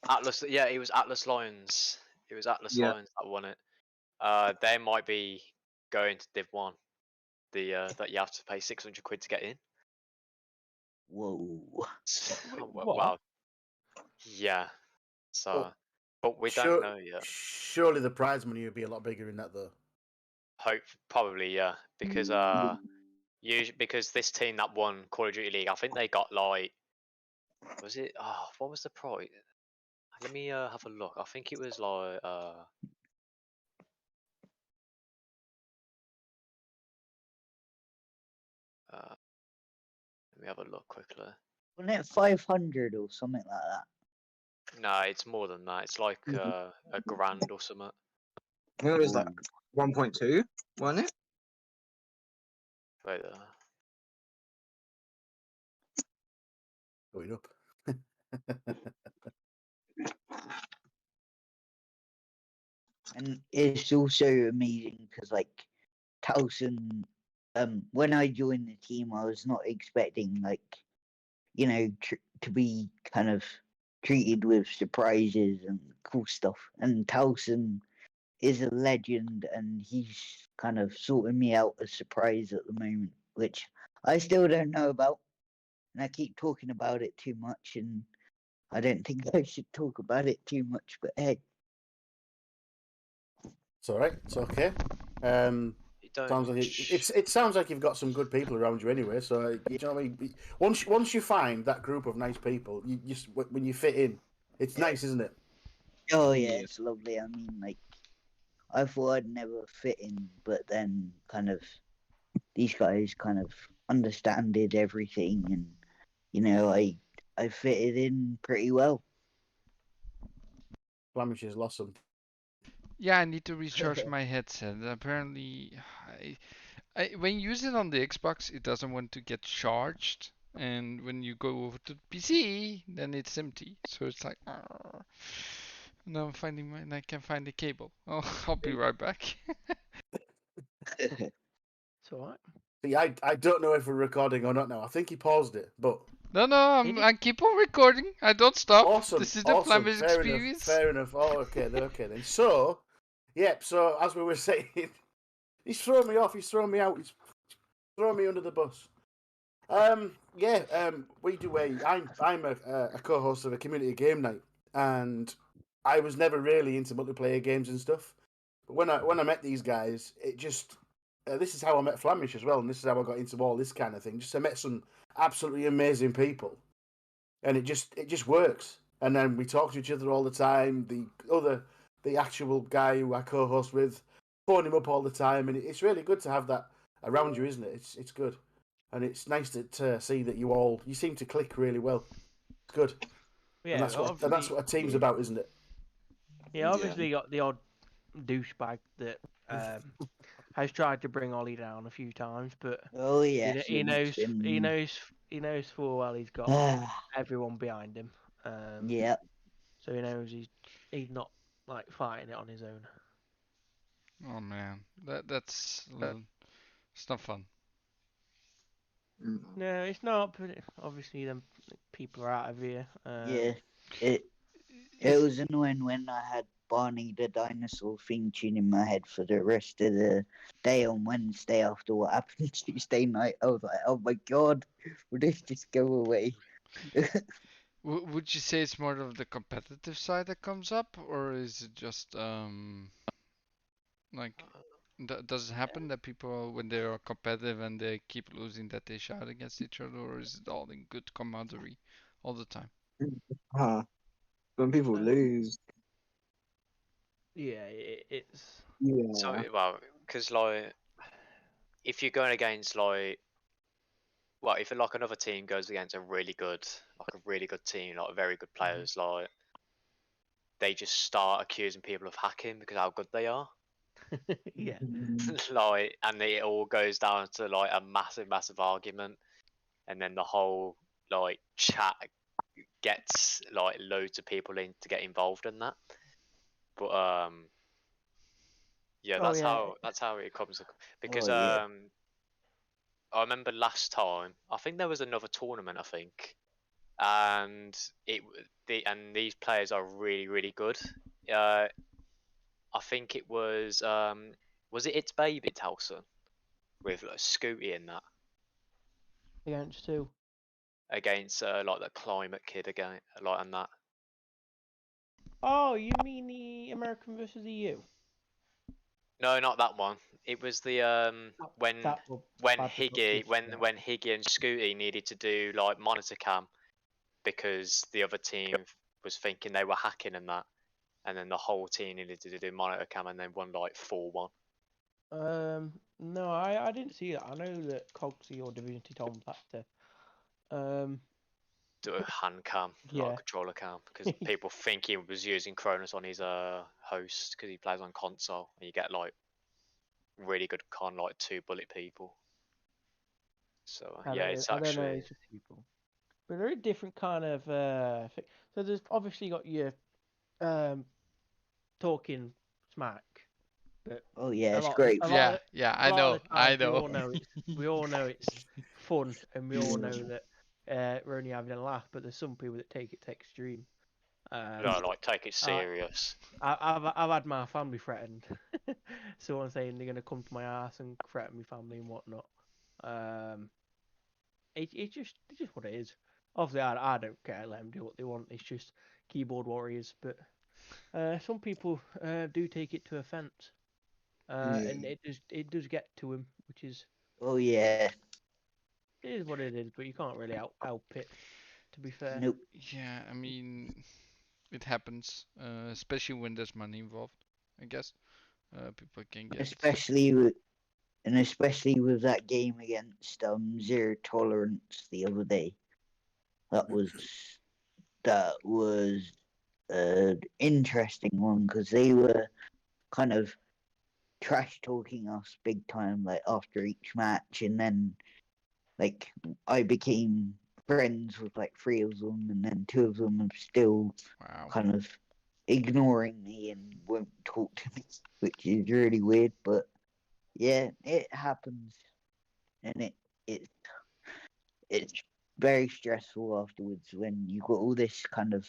Atlas. Yeah, it was Atlas Lions. It was Atlas Yeah. Lions that won it. They might be going to Div 1. That you have to pay 600 quid to get in. Whoa. What? Wow. Yeah. So, Well, but we Sure, don't know yet. surely the prize money would be a lot bigger in that, though. Probably yeah, because because this team that won Call of Duty League, I think they got like, was it? Oh, what was the prize? Let me have a look. I think it was like let me have a look quickly. Wasn't it 500 or something like that? No, it's more than that. It's like a grand or something. I think it was like Ooh. 1.2, wasn't it? Wait, Going up. And it's also amazing because, like, Towson, when I joined the team, I was not expecting, like, you know, to be kind of treated with surprises and cool stuff. And Towson is a legend, and he's kind of sorting me out a surprise at the moment, which I still don't know about. And I keep talking about it too much, and I don't think I should talk about it too much, but hey. It's all right. It's okay. Sounds like it sounds like you've got some good people around you anyway. So you know what I mean. Once you find that group of nice people, you just when you fit in, it's nice, isn't it? Oh yeah, it's lovely. I mean, like, I thought I'd never fit in, but then kind of these guys kind of understanded everything, and you know, I fitted in pretty well. Flamish has lost some. Yeah, I need to recharge my headset. Apparently, when you use it on the Xbox, it doesn't want to get charged, and when you go over to the PC, then it's empty. So it's like, "Arr." Now I'm finding and I can find the cable. Oh, I'll be right back. It's alright. See, I don't know if we're recording or not now. I think he paused it, but No, I keep on recording. I don't stop. awesome, This is the awesome. Flamish Fair Experience. enough. Fair enough. Oh, okay then. So, yep. So as we were saying, he's throwing me off. He's throwing me out. He's throwing me under the bus. We do I'm a co-host of a community game night, and I was never really into multiplayer games and stuff. But when I met these guys, it just this is how I met Flamish as well, and this is how I got into all this kind of thing. Just I met some absolutely amazing people, and it just works. And then we talk to each other all the time. The actual guy who I co-host with, phone him up all the time, and it's really good to have that around you, isn't it? It's good. And it's nice to see that you seem to click really well. It's good. Yeah, and that's what a team's about, isn't it? Yeah, obviously got the odd douchebag that has tried to bring Ollie down a few times, but Oh yeah, he knows full well he's got everyone behind him. Yeah. So he knows he's not like fighting it on his own. Oh man, that's it's not fun. No, it's not. But obviously, them people are out of here. Yeah. It was annoying when I had Barney the dinosaur theme tune in my head for the rest of the day on Wednesday after what happened Tuesday night. I was like, oh my god, would this just go away? Would you say it's more of the competitive side that comes up, or is it just like does it happen that people when they are competitive and they keep losing that they shout against each other, or is it all in good camaraderie all the time? When people lose, Yeah, it's So yeah. well, because like if you're going against if like another team goes against a really good team, like very good players, like they just start accusing people of hacking because how good they are. yeah. Like, and it all goes down to like a massive argument, and then the whole like chat gets like loads of people in to get involved in that. But yeah, Oh, yeah. that's how it comes because Oh, yeah. I remember last time I think there was another tournament I think, and these players are really good. I think it was it It's Baby Towson with like, Scooty in that Against two. against like the climate kid again like and that. Oh, you mean the American versus EU? No, not that one. It was the when That was when bad for Higgy publicity, that. when Higgy and Scooty needed to do like monitor cam because the other team was thinking they were hacking and that, and then the whole team needed to do monitor cam and then won like 4-1. No, I didn't see that. I know that Cogsy or Divinity told me that to, Do a hand cam, like yeah. a controller cam, because people think he was using Cronus on his host because he plays on console, and you get like really good con like 2 bullet people. So yeah, it's I don't know, actually it's just people. But they're a different kind of thing. So there's obviously got your talking smack, but Oh, yeah, a it's lot great. a lot of Yeah, yeah, a I lot of know, the I time know. we all know it's fun and we all know that we're only having a laugh, but there's some people that take it to extreme. like take it serious. I've had my family threatened. Someone saying they're gonna come to my house and threaten my family and whatnot. It's just what it is. Obviously, I don't care. Let them do what they want. It's just keyboard warriors. But some people do take it to offence, and it does get to them, which is Oh, yeah. it is what it is. But you can't really help it. To be fair. Nope. Yeah, I mean, it happens, especially when there's money involved. I guess people can get. Especially with that game against Zero Tolerance the other day. That was an interesting one because they were kind of trash talking us big time, like after each match, and then like I became friends with like 3 of them, and then 2 of them are still Wow. kind of ignoring me and won't talk to me, which is really weird. But yeah, it happens, and it's very stressful afterwards when you got all this kind of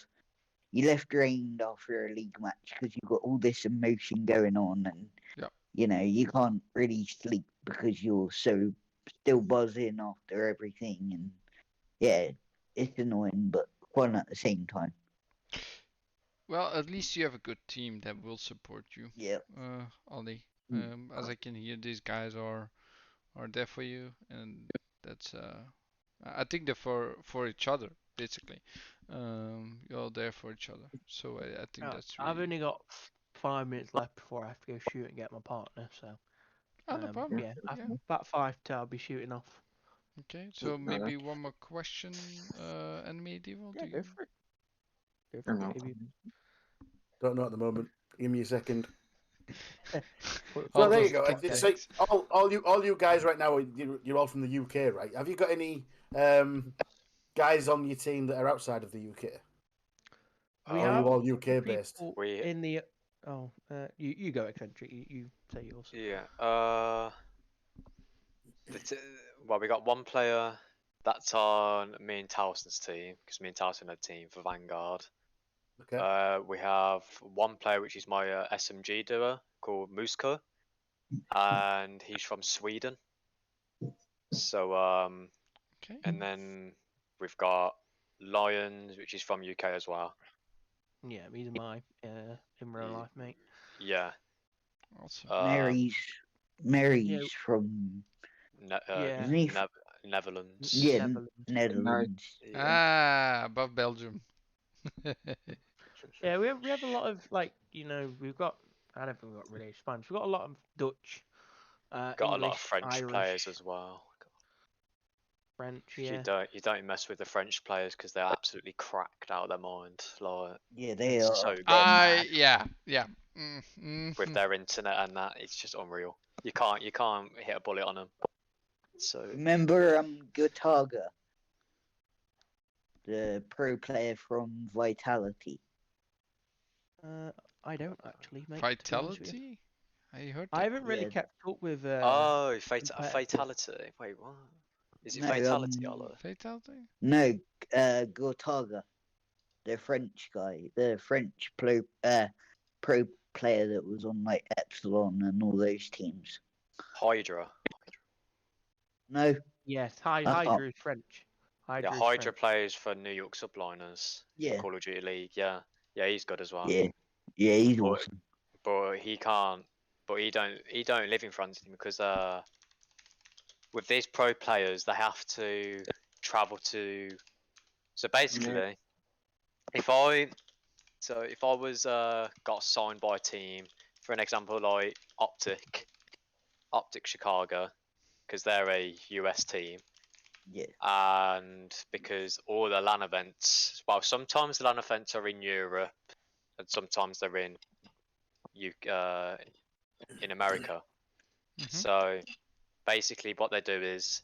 you left drained after a league match because you got all this emotion going on, and Yep. you know you can't really sleep because you're so still buzzing after everything, and yeah, it's annoying but fun at the same time. Well, at least you have a good team that will support you, Yeah. Ollie. Mm. As I can hear, these guys are there for you, and that's I think they're for each other basically. You're all there for each other, so I think that's I've really. only got 5 minutes left before I have to go shoot and get my partner. So Oh, no problem. yeah, Yeah. about 5 to I'll be shooting off. Okay, so maybe one more question, Enemy Devil. Yeah, Do go you? for it. Go for it, baby. Don't know at the moment. Give me a second. So All there you those go. kick It's backs. like all you guys right now. You're all from the UK, right? Have you got any guys on your team that are outside of the UK? We Or are have you all UK based? people We in the you go eccentric. You say yours. yeah. Well, we got one player that's on me and Towson's team because me and Towson had a team for Vanguard. Okay. We have one player which is my SMG duo called Musko, and he's from Sweden. So Okay. and then we've got Lions, which is from UK as well. Yeah, these are my in real life, mate. Yeah. Awesome. Mary's from Yeah. isn't he Netherlands. yeah, Netherlands. Netherlands. Yeah. Above Belgium. Yeah, we have a lot of we've got I don't think we've got really Spanish. We've got a lot of Dutch, Got English, a lot of French Irish, players as well. French. You Yeah. don't mess with the French players because they're absolutely cracked out of their mind. Like Yeah, they are. so good Mad. Yeah. with their internet and that. It's just unreal. You can't hit a bullet on them. So Remember Gutaga? the pro player from Vitality. I don't actually, mate. To be honest with you. Vitality? I heard I that. haven't really Yeah. kept up with. Oh, competitive. fatality. Wait, what? Is it No, fatality, Ola? Fatality? No, Gortaga, the French guy, the French pro player that was on like Epsilon and all those teams. Hydra. No, Yes, oh, Hydra is French. Yeah, is Hydra French. plays for New York Subliners. yeah, Call of Duty League. Yeah, yeah, he's good as well. yeah, yeah, he's But awesome. but he can't. But he don't live in France because with these pro players they have to travel to. So basically, if I was got signed by a team, for an example like Optic Chicago, because they're a US team, Yeah, and because all the LAN events, well, sometimes the LAN events are in Europe, and sometimes they're in in America. Mhm. So basically, what they do is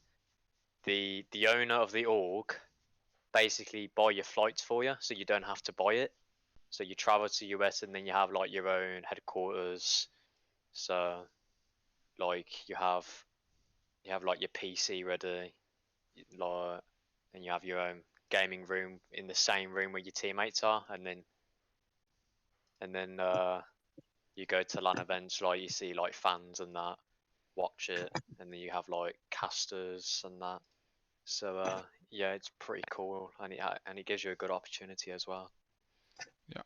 the owner of the org basically buy your flights for you, so you don't have to buy it. So you travel to US, and then you have like your own headquarters. So like you have like your PC ready, like, and you have your own gaming room in the same room where your teammates are, and then you go to LAN events, like you see like fans and that watch it, and then you have like casters and that. So yeah, it's pretty cool, and it gives you a good opportunity as well. Yeah.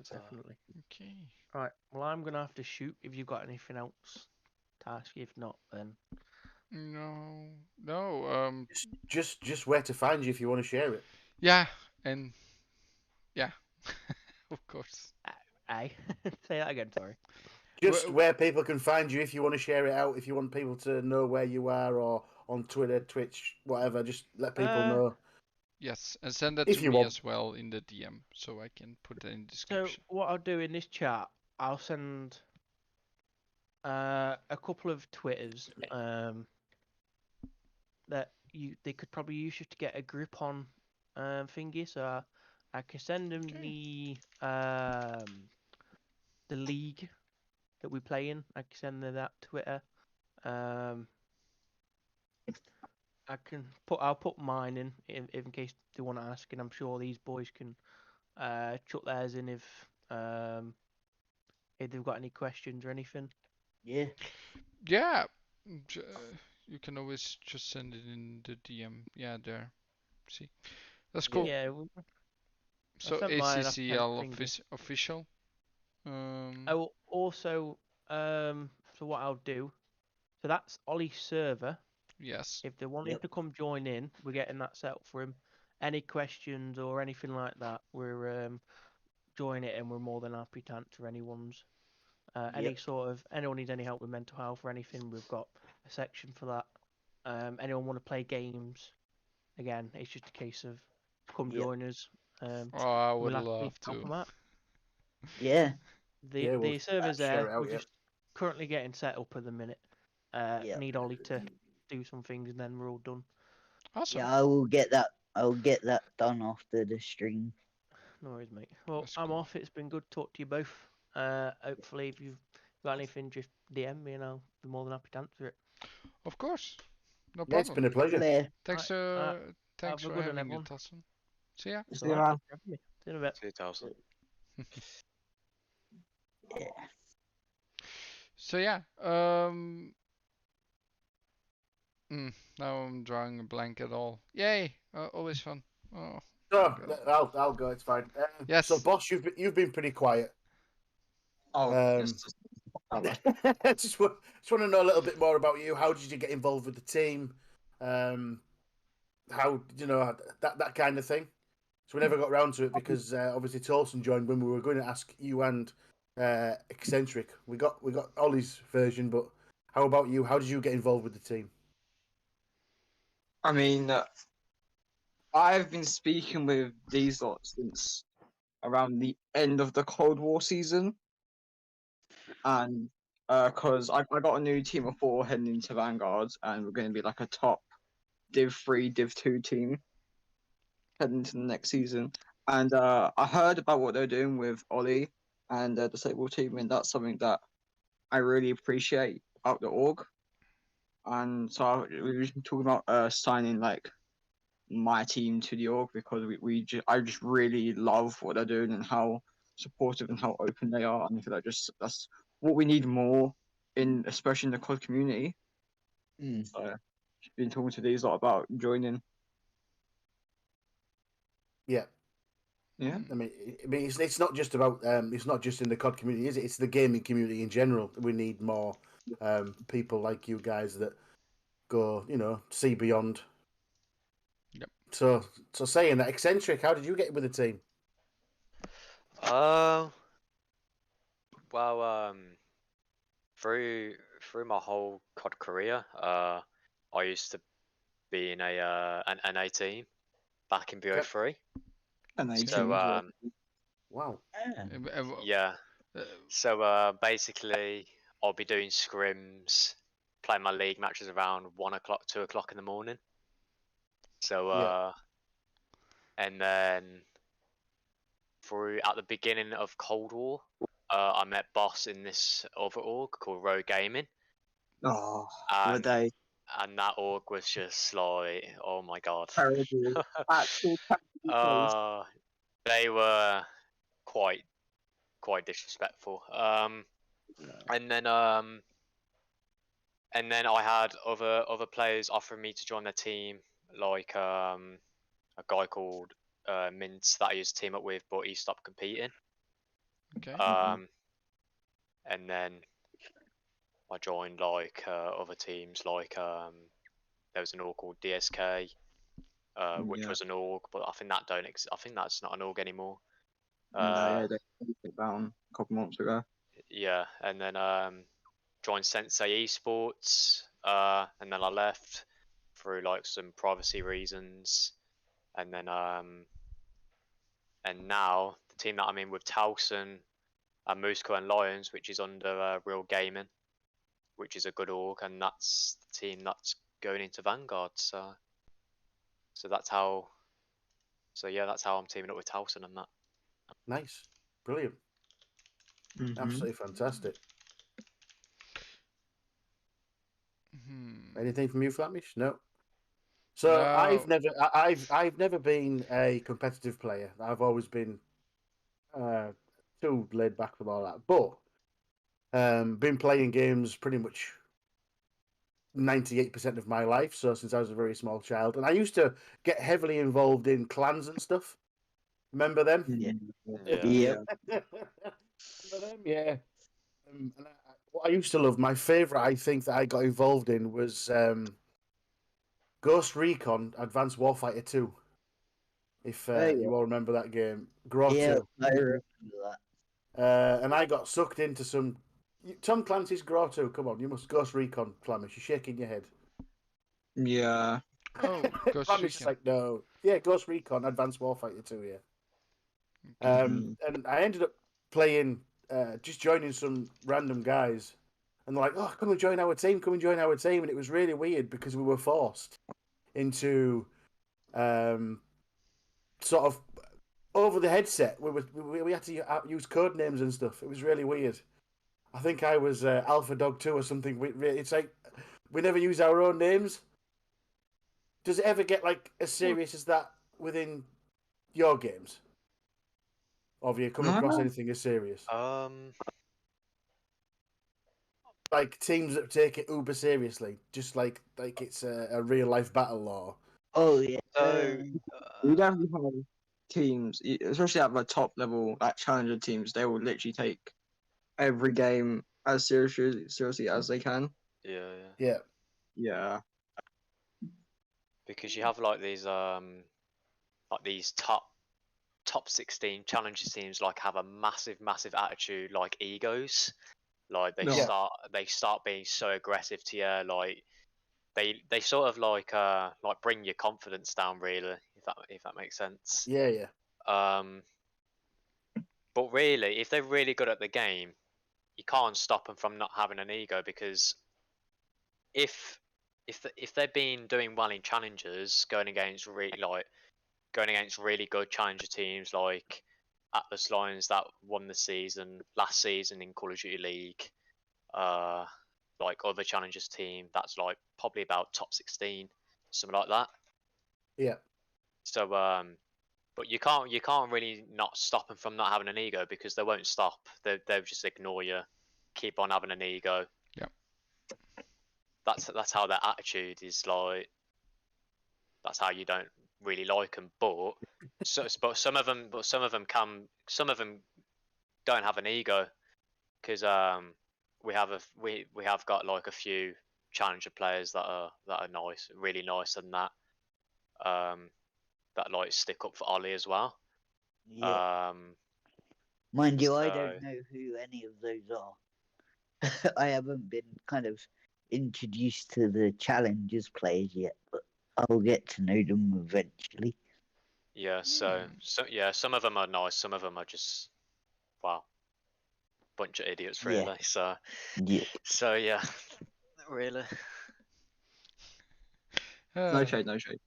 So, Definitely. Okay. Right. Well, I'm gonna have to shoot. If you've got anything else to ask, if not, then No. No. Just where to find you if you want to share it. Yeah. And yeah. Of course. I say that again. Sorry. Just where people can find you if you want to share it out. If you want people to know where you are, or on Twitter, Twitch, whatever, just let people know. Yes, and send that If to you me want. as well in the DM so I can put that in the So description. what I'll do in this chat, I'll send a couple of Twitters that they could probably use just to get a grip on thingy. So I can send them Okay. the league that we play in. I can send them that Twitter. I'll put mine in case they want to ask, and I'm sure these boys can chuck theirs in if they've got any questions or anything. yeah, Yeah. You can always just send it in the DM. Yeah, there. See. That's cool. Yeah, So sent mine. I've sent ACCL thingy. official. I will also so what I'll do. So that's Ollie's server. Yes. If they want him Yep. to come join in, we're getting that set up for him. Any questions or anything like that, we're join it, and we're more than happy to answer anyone's. Any Yep. sort of anyone needs any help with mental health or anything, we've got a section for that. Anyone want to play games? Again, it's just a case of come Yep. join us. Oh, I would We'll happily love help to. them out. Yeah, The Yeah, we'll server's share there. it out. We're Yeah. just currently getting set up at the minute. yeah, Need Ollie to do some things, and then we're all done. Awesome. yeah. I will get that. I'll get that done after the stream. No worries, mate. Well, That's I'm cool. off. It's been good to talk to you both. Hopefully, if you've got anything, just DM me, and I'll be more than happy to answer it. Of course. No Yeah, it's problem. been a pleasure. Claire, Thanks thanks have a for good one, having me, everyone. Tasson. See ya. See you, man. See you in a bit. 2000. yeah, So yeah, now I'm drawing a blank at all. Yay! Always fun. Oh. So God. I'll go. It's fine. Yes. So, boss, you've been pretty quiet. Oh, Um, just want to know a little bit more about you. How did you get involved with the team? How that kind of thing. So we never got round to it because obviously Tolson joined when we were going to ask you and Eccentric. We got Ollie's version, but how about you? How did you get involved with the team? I mean, I've been speaking with these lot since around the end of the Cold War season, and because I got a new team of 4 heading into Vanguard, and we're going to be like a top Div 3, Div 2 team. heading into the next season. And I heard about what they're doing with Ollie and the disabled team, and that's something that I really appreciate about the org. And so we've been talking about signing like my team to the org because I just really love what they're doing and how supportive and how open they are. And I feel like that's what we need more in, especially in the COD community. So been talking to these lot about joining. Yeah. Yeah. I mean, it's not just about it's not just in the COD community, is it? It's the gaming community in general. We need more people like you guys that go, see beyond. Yep. So saying that, Eccentric, how did you get with the team? Well, through my whole COD career, I used to be in an NA team back in BO3. And they So Wow. yeah. So basically, I'll be doing scrims, playing my league matches around 1 o'clock, 2 o'clock in the morning. So and then at the beginning of Cold War, I met Boss in this other org called Rogue Gaming. Oh, and, the day. and that org was just like, oh my god. Terrible. Actual uh, they were quite disrespectful. And then I had other players offering me to join their team, like a guy called Mints that I used to team up with, but he stopped competing. Okay. And then I joined like other teams, like there was an org called DSK, which was an org, but I think I think that's not an org anymore. No, yeah, they took it down a couple months ago. Yeah, and then joined Sensei Esports, and then I left through like some privacy reasons, and then and now the team that I'm in with Towson and Musco and Lions, which is under Real Gaming, which is a good org, and that's the team that's going into Vanguard. So that's how. So yeah, that's how I'm teaming up with Towson and that. Nice. Brilliant. Absolutely fantastic. Anything from you, Flamish? No. So No. I've never been a competitive player. I've always been too laid back with all that. But been playing games pretty much 98% of my life. So since I was a very small child, and I used to get heavily involved in clans and stuff. Remember them? Yeah. Yeah. Remember them? Yeah. What I used to love, my favorite, I think that I got involved in was Ghost Recon Advanced Warfighter 2. If you all remember that game, Grow Yeah, 2. I remember that. And I got sucked into some Tom Clancy's Grow 2. Come on, you must Ghost Recon, Flamish. You're shaking your head. Yeah. Oh, Ghost Flamish is Recon. like, no. Yeah, Ghost Recon Advanced Warfighter 2, yeah. And I ended up playing, just joining some random guys. And they're like, oh, come and join our team, come and join our team. And it was really weird because we were forced into sort of over the headset. We had to use code names and stuff. It was really weird. I think I was Alpha Dog 2 or something. It's like we never use our own names. Does it ever get like as serious as that within your games? Or have you come across anything as serious? Like teams that take it uber seriously, just like it's a real life battle or. Oh yeah. So We definitely have teams, especially at the top level, like challenger teams. They will literally take every game as seriously as they can. yeah. Yeah. Because you have like these top 16 challenger teams like have a massive attitude, like egos, like they start being so aggressive to you, like they sort of like bring your confidence down, really, if that makes sense. Yeah. But really, if they're really good at the game, you can't stop them from not having an ego, because if they've been doing well in challenges, going against really like going against really good challenger teams like Atlas Lions that won the season last season in Call of Duty League. Like other challengers team that's like probably about top 16, something like that. Yeah. So but you can't really not stop them from not having an ego because they won't stop. They'll just ignore you, keep on having an ego. Yep. That's how their attitude is like. That's how you don't really like them. But some of them don't have an ego because we have got like a few challenger players that are nice, really nice, and that like stick up for Ollie as well. Yeah. Um, Mind you, I so don't know who any of those are. I haven't been kind of introduced to the challengers players yet, but I'll get to know them eventually. yeah, some of them are nice, some of them are just wow, bunch of idiots really. Yeah. So Yeah. so yeah, really. No shade, no shade.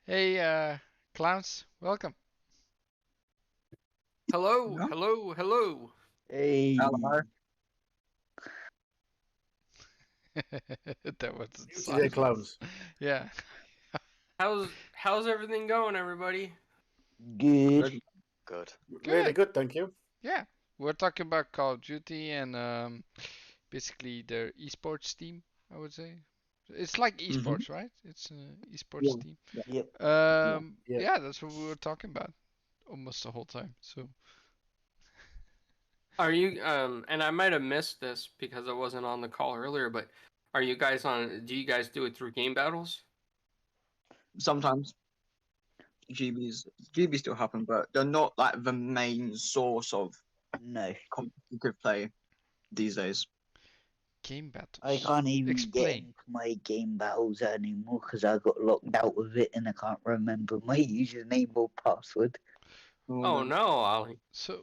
Hey, clowns, welcome. Hello, Yeah. hello, hello. Hey. Hello. That was Today, silence. clowns. Yeah. How's everything going, everybody? Good. Good. Really good, thank you. Yeah. We're talking about Call of Duty and basically their esports team, I would say. It's like esports, right? It's an esports team. Yep. Yeah. Yeah, that's what we were talking about almost the whole time. So Are you and I might have missed this because I wasn't on the call earlier, but are you guys on do you guys do it through game battles? Sometimes GBs still happen, but they're not like the main source of No. competitive play these days. game battles. I can't even get Explain. into my game battles anymore because I got locked out of it and I can't remember my username or password. Oh no, Ollie. So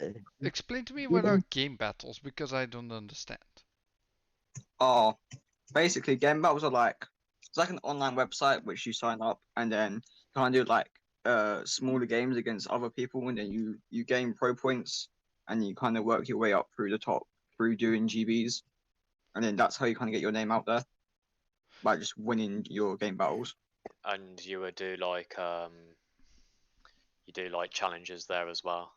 Uh, explain to me what are game battles because I don't understand. Oh, basically, game battles are like it's like an online website which you sign up and then kind of do like smaller games against other people, and then you gain pro points and you kind of work your way up through the top through doing GBs, and then that's how you kind of get your name out there by just winning your game battles. And you would do like you do like challenges there as well.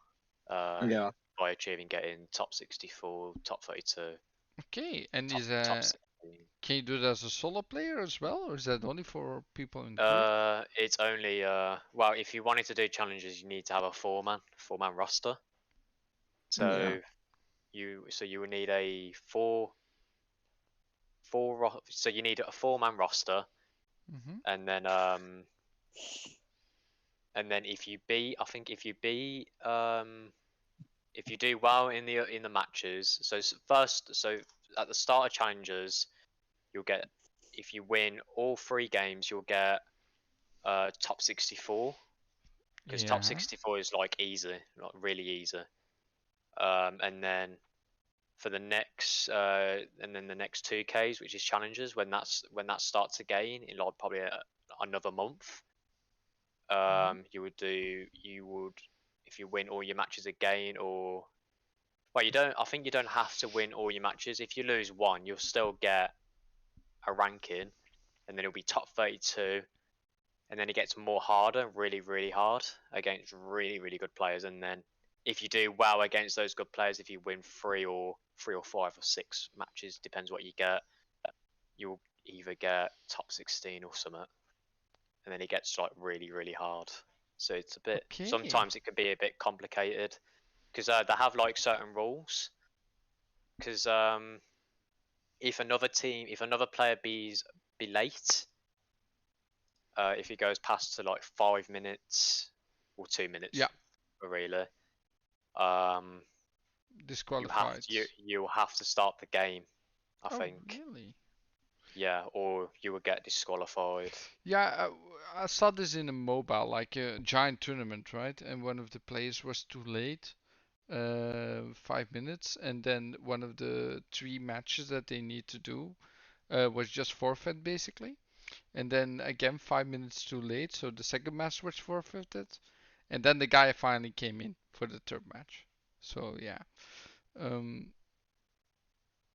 Yeah. By achieving getting top 64, top 32, Okay, and top, is top 16. can you do that as a solo player as well, or is that only for people in group? It's only well, if you wanted to do challenges, you need to have a four-man roster. So Yeah. you would need a so you need a four-man roster, Mm-hmm. and then if you beat, I think if you beat if you do well in the matches, so at the start of challenges, you'll get, if you win all 3 games, you'll get top 64, because top Yeah. 64 is like easy, like really easy. And then for the next and then the next 2Ks, which is challenges, when that starts again in like probably another month, you would if you win all your matches again, or well, I think you don't have to win all your matches. If you lose one, you'll still get a ranking, and then it'll be top 32, and then it gets more harder, really, really hard against really, really good players. And then if you do well against those good players, if you win three or 5 or 6 matches, depends what you get, you'll either get top 16 or something, and then it gets like really, really hard. So it's a bit. Okay. Sometimes it can be a bit complicated because they have like certain rules. Because if another player be late, if he goes past to like 5 minutes or 2 minutes, Yeah. really, um, Disqualified. you'll have to start the game, I Oh, think. really? Yeah, or you will get disqualified. Yeah, I saw this in a mobile, like a giant tournament, right? And one of the players was too late, 5 minutes, and then one of the 3 matches that they need to do was just forfeit, basically. and then again 5 minutes too late, so the second match was forfeited, and then the guy finally came in for the third match. So yeah, um,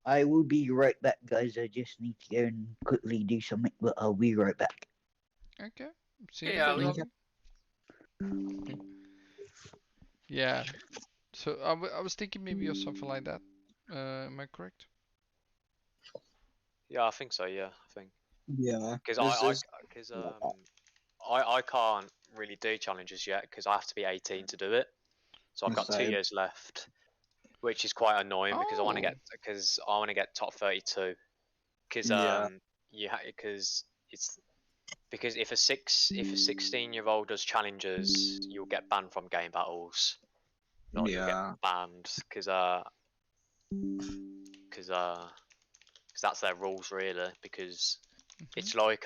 I will be right back, guys. I just need to go and quickly do something, but I'll be right back. okay. See you in Hey, a bit, Ali. Ollie. Yeah. So I was thinking maybe of something like that. Am I correct? Yeah, I think so. Yeah, I think Yeah. because There's because I can't really do challenges yet because I have to be 18 to do it. So I've got 2 Same. years left, which is quite annoying because I want to Oh. get top 32 because Yeah. because it's because if a 16-year-old does challenges, you'll get banned from game battles. Not you'll get Yeah. banned because that's their rules really because it's like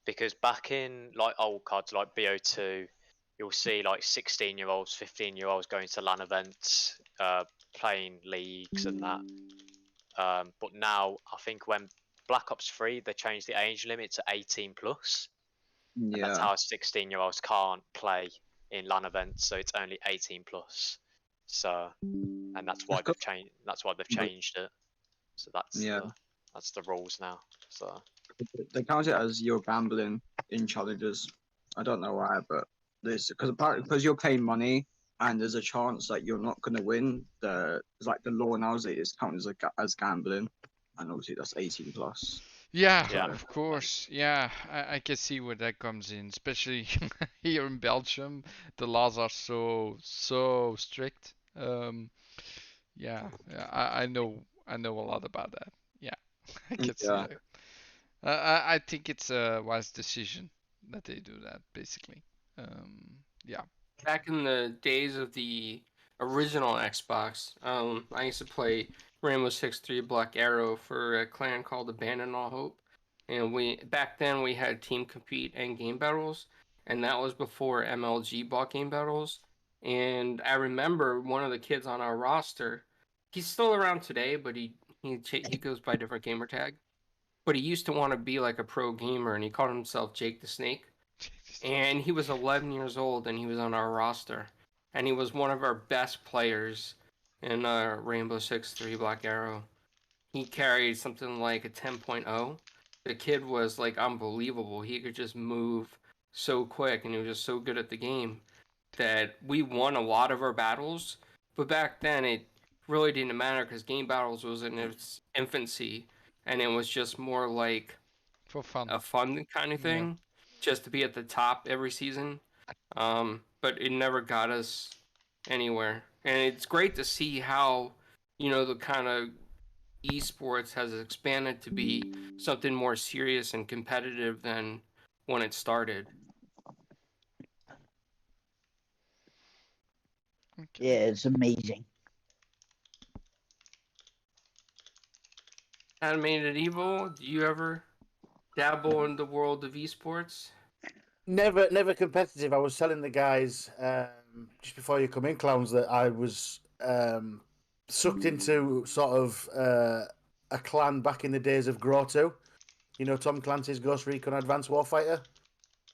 because back in like old cards like BO2, you'll see like 16-year-olds, 15-year-olds going to LAN events, playing leagues and that. But now I think when Black Ops 3 they changed the age limit to 18 plus, and that's Yeah. how 16-year-olds can't play in LAN events, so it's only 18 plus. So, and that's why they've changed. That's why they've changed it. So Yeah. that's the rules now. So They count it as you're gambling in challenges. I don't know why, but this because you're paying money and there's a chance that you're not gonna win. The law now is it's counted as gambling, and obviously that's 18 plus. Yeah, yeah, of course. Yeah, I can see where that comes in, especially here in Belgium. The laws are so strict. Yeah, yeah, I know a lot about that. Yeah, I can see Yeah. that. I think it's a wise decision that they do that, basically. Yeah. Back in the days of the original Xbox, I used to play Rainbow Six Three Black Arrow for a clan called Abandon All Hope, and we back then we had team compete and game battles, and that was before MLG bought game battles. And I remember one of the kids on our roster, he's still around today, but he goes by different gamer tag. But he used to want to be like a pro gamer, and he called himself Jake the Snake. And he was 11 years old, and he was on our roster, and he was one of our best players in Rainbow Six Three Black Arrow. He carried something like a 10.0. The kid was like unbelievable. He could just move so quick, and he was just so good at the game that we won a lot of our battles. But back then, it really didn't matter because game battles was in its infancy, and it was just more like For fun. a fun kind of Yeah. thing, just to be at the top every season. But it never got us anywhere. And it's great to see how, the kind of esports has expanded to be something more serious and competitive than when it started. Okay. Yeah, it's amazing. Animated Evil, do you ever dabble in the world of esports? Never competitive. I was telling the guys just before you come in, clowns, that I was sucked into sort of a clan back in the days of Grotto. You know, Tom Clancy's Ghost Recon Advanced Warfighter.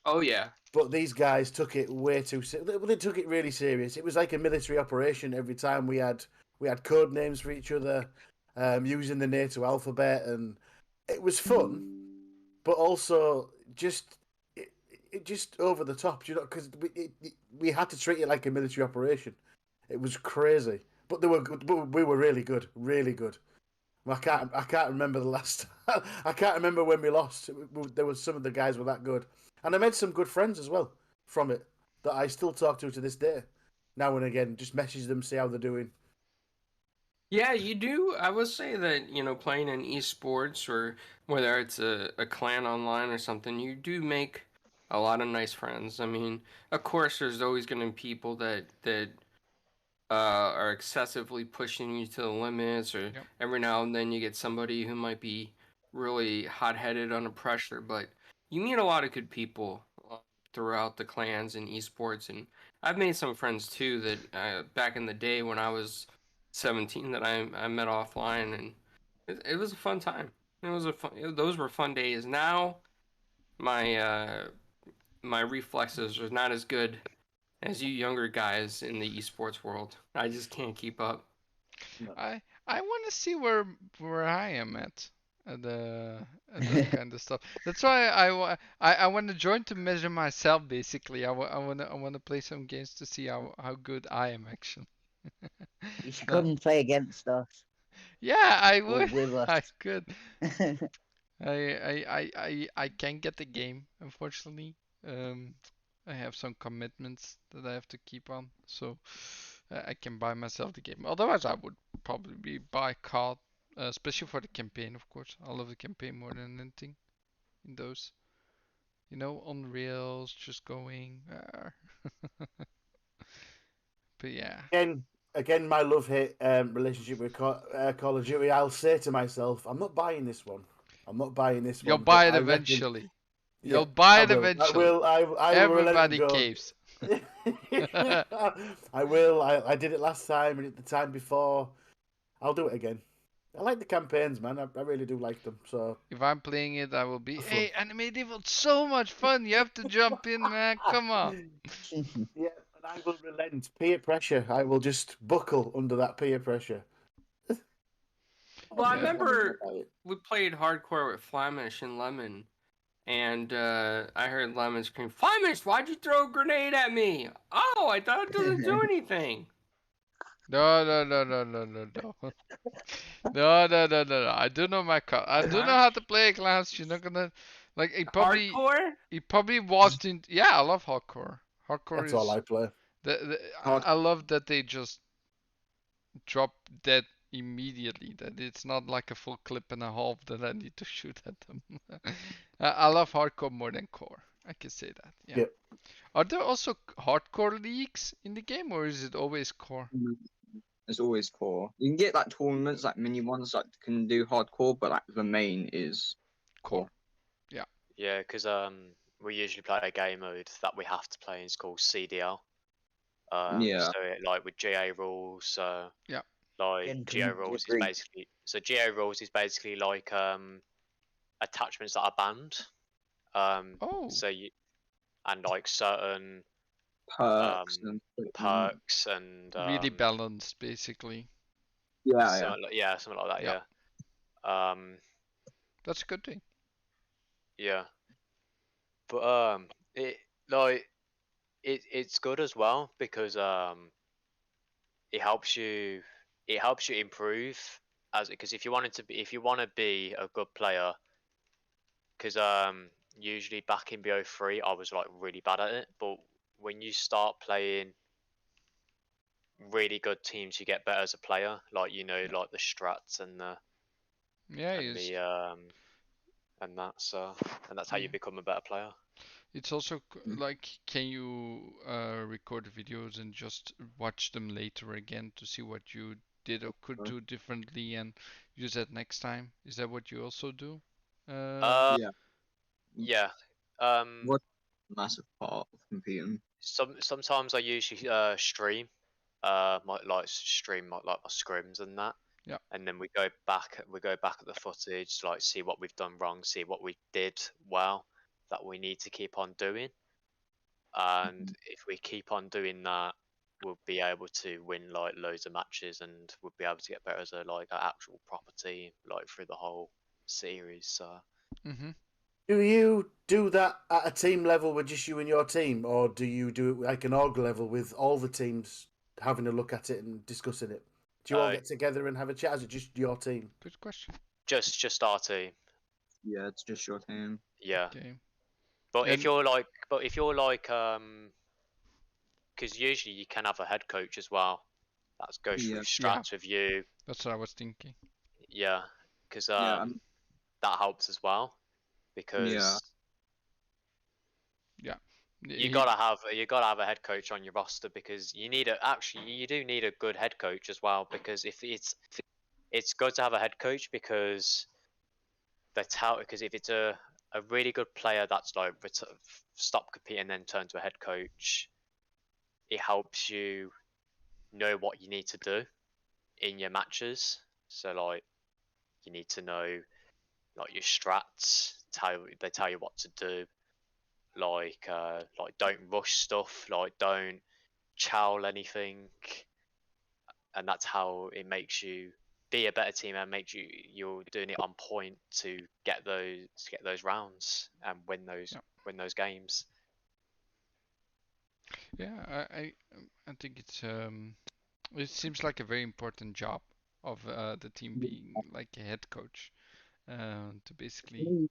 Oh yeah. But these guys took it way too. They took it really serious. It was like a military operation. Every time we had code names for each other, using the NATO alphabet, and it was fun, but also just it just over the top. You know, because we had to treat it like a military operation. It was crazy, but they were good. But we were really good, really good. I can't remember the last. I can't remember when we lost. There was some of the guys were that good, and I made some good friends as well from it that I still talk to this day. Now and again, just message them, see how they're doing. Yeah, you do. I would say that, playing in esports or whether it's a clan online or something, you do make a lot of nice friends. I mean, of course, there's always going to be people that are excessively pushing you to the limits, or Yep. every now and then you get somebody who might be really hot-headed under pressure. But you meet a lot of good people throughout the clans and esports, and I've made some friends too that back in the day when I was 17 that I met offline, and it was a fun time. It was a fun. Those were fun days. Now, my reflexes are not as good as you younger guys in the esports world. I just can't keep up. No. I want to see where I am at the at that kind of stuff. That's why I want to join to measure myself basically. I want to play some games to see how good I am actually. You should No. come and play against us Yeah, I or would. with I us. could. I can't get the game, unfortunately. Um, I have some commitments that I have to keep on, so I can buy myself the game. Otherwise, I would probably buy COD, especially for the campaign, of course. I love the campaign more than anything in those. You know, on rails, just going. But yeah, Again, my love-hate relationship with Call of Duty. I'll say to myself, I'm not buying this one. I'm not buying this you'll one. But buy it I reckon, eventually. yeah, You'll buy I it will. eventually. I will let it Everybody go. caves. I will. I did it last time and the time before. I'll do it again. I like the campaigns, man. I really do like them. So If I'm playing it, I will be, fun. hey, animated evil, so much fun. You have to jump in, man. Come on. Yeah, and I will relent. Peer pressure. I will just buckle under that peer pressure. Well, I Yeah. remember we played hardcore with Flamish and Lemon, and I heard Lemon scream, "Flamish, why'd you throw a grenade at me? Oh, I thought it doesn't do anything." No, no, no, no, no, no, no. No, no, no, no, no. I do know my car. I do know how to play class. You're not gonna like Hardcore? he probably walked in. Yeah, I love hardcore. Hardcore That's all is I play. Hard. I love that they just drop dead immediately. That it's not like a full clip and a half that I need to shoot at them. I love hardcore more than core. I can say that. Yeah. Yep. Are there also hardcore leagues in the game, or is it always core? It's always core. You can get like tournaments, like mini ones, that can do hardcore, but like the main is Core. core. Yeah. Yeah, because we usually play a game mode that we have to play. It's called CDL. Yeah. So like with GA rules, Yeah. like GA Gentlemen's rules is agreement. basically GA rules is basically like attachments that are banned. Oh. So you and like certain Perks and perks and Really balanced, basically. yeah. something like that. Yeah. Yeah. That's a good thing. Yeah. But it like it's good as well because it helps you improve as because if you want to be a good player because usually back in BO3 I was like really bad at it, but when you start playing really good teams you get better as a player, like like the strats and the Yeah, and it's the and that's how you yeah. become a better player. It's also Mm. like, can you record videos and just watch them later again to see what you did or could do differently and use that next time? Is that what you also do? Uh Yeah. yeah. Um What massive part of competing. sometimes I usually stream like stream like my scrims and that, Yeah. and then we go back at the footage, like see what we've done wrong, see what we did well that we need to keep on doing, and if we keep on doing that we'll be able to win like loads of matches and we'll be able to get better as a like an actual proper team like through the whole series. So Mhm. Do you do that at a team level with just you and your team, or do you do it like an org level with all the teams having a look at it and discussing it? Do you all uh get together and have a chat? Or is it just your team? Good question. just our team. Yeah, it's just your team. Yeah. Okay. But if And you're like, because usually you can have a head coach as well. That goes through Yeah. yeah, strats with you. that's what I was thinking. Yeah, because Yeah. that helps as well. Yeah. Because Yeah. you He, gotta have a head coach on your roster because you do need a good head coach as well because if it's good to have a head coach because because if it's a really good player that's like stop competing and then turn to a head coach, it helps you know what you need to do in your matches. So like you need to know like your strats. They tell you what to do. Like don't rush stuff. Like don't chow anything, and that's how it makes you be a better team and makes you're doing it on point to get those rounds and win those games. Yeah, I think it seems like a very important job of the team being like a head coach, to basically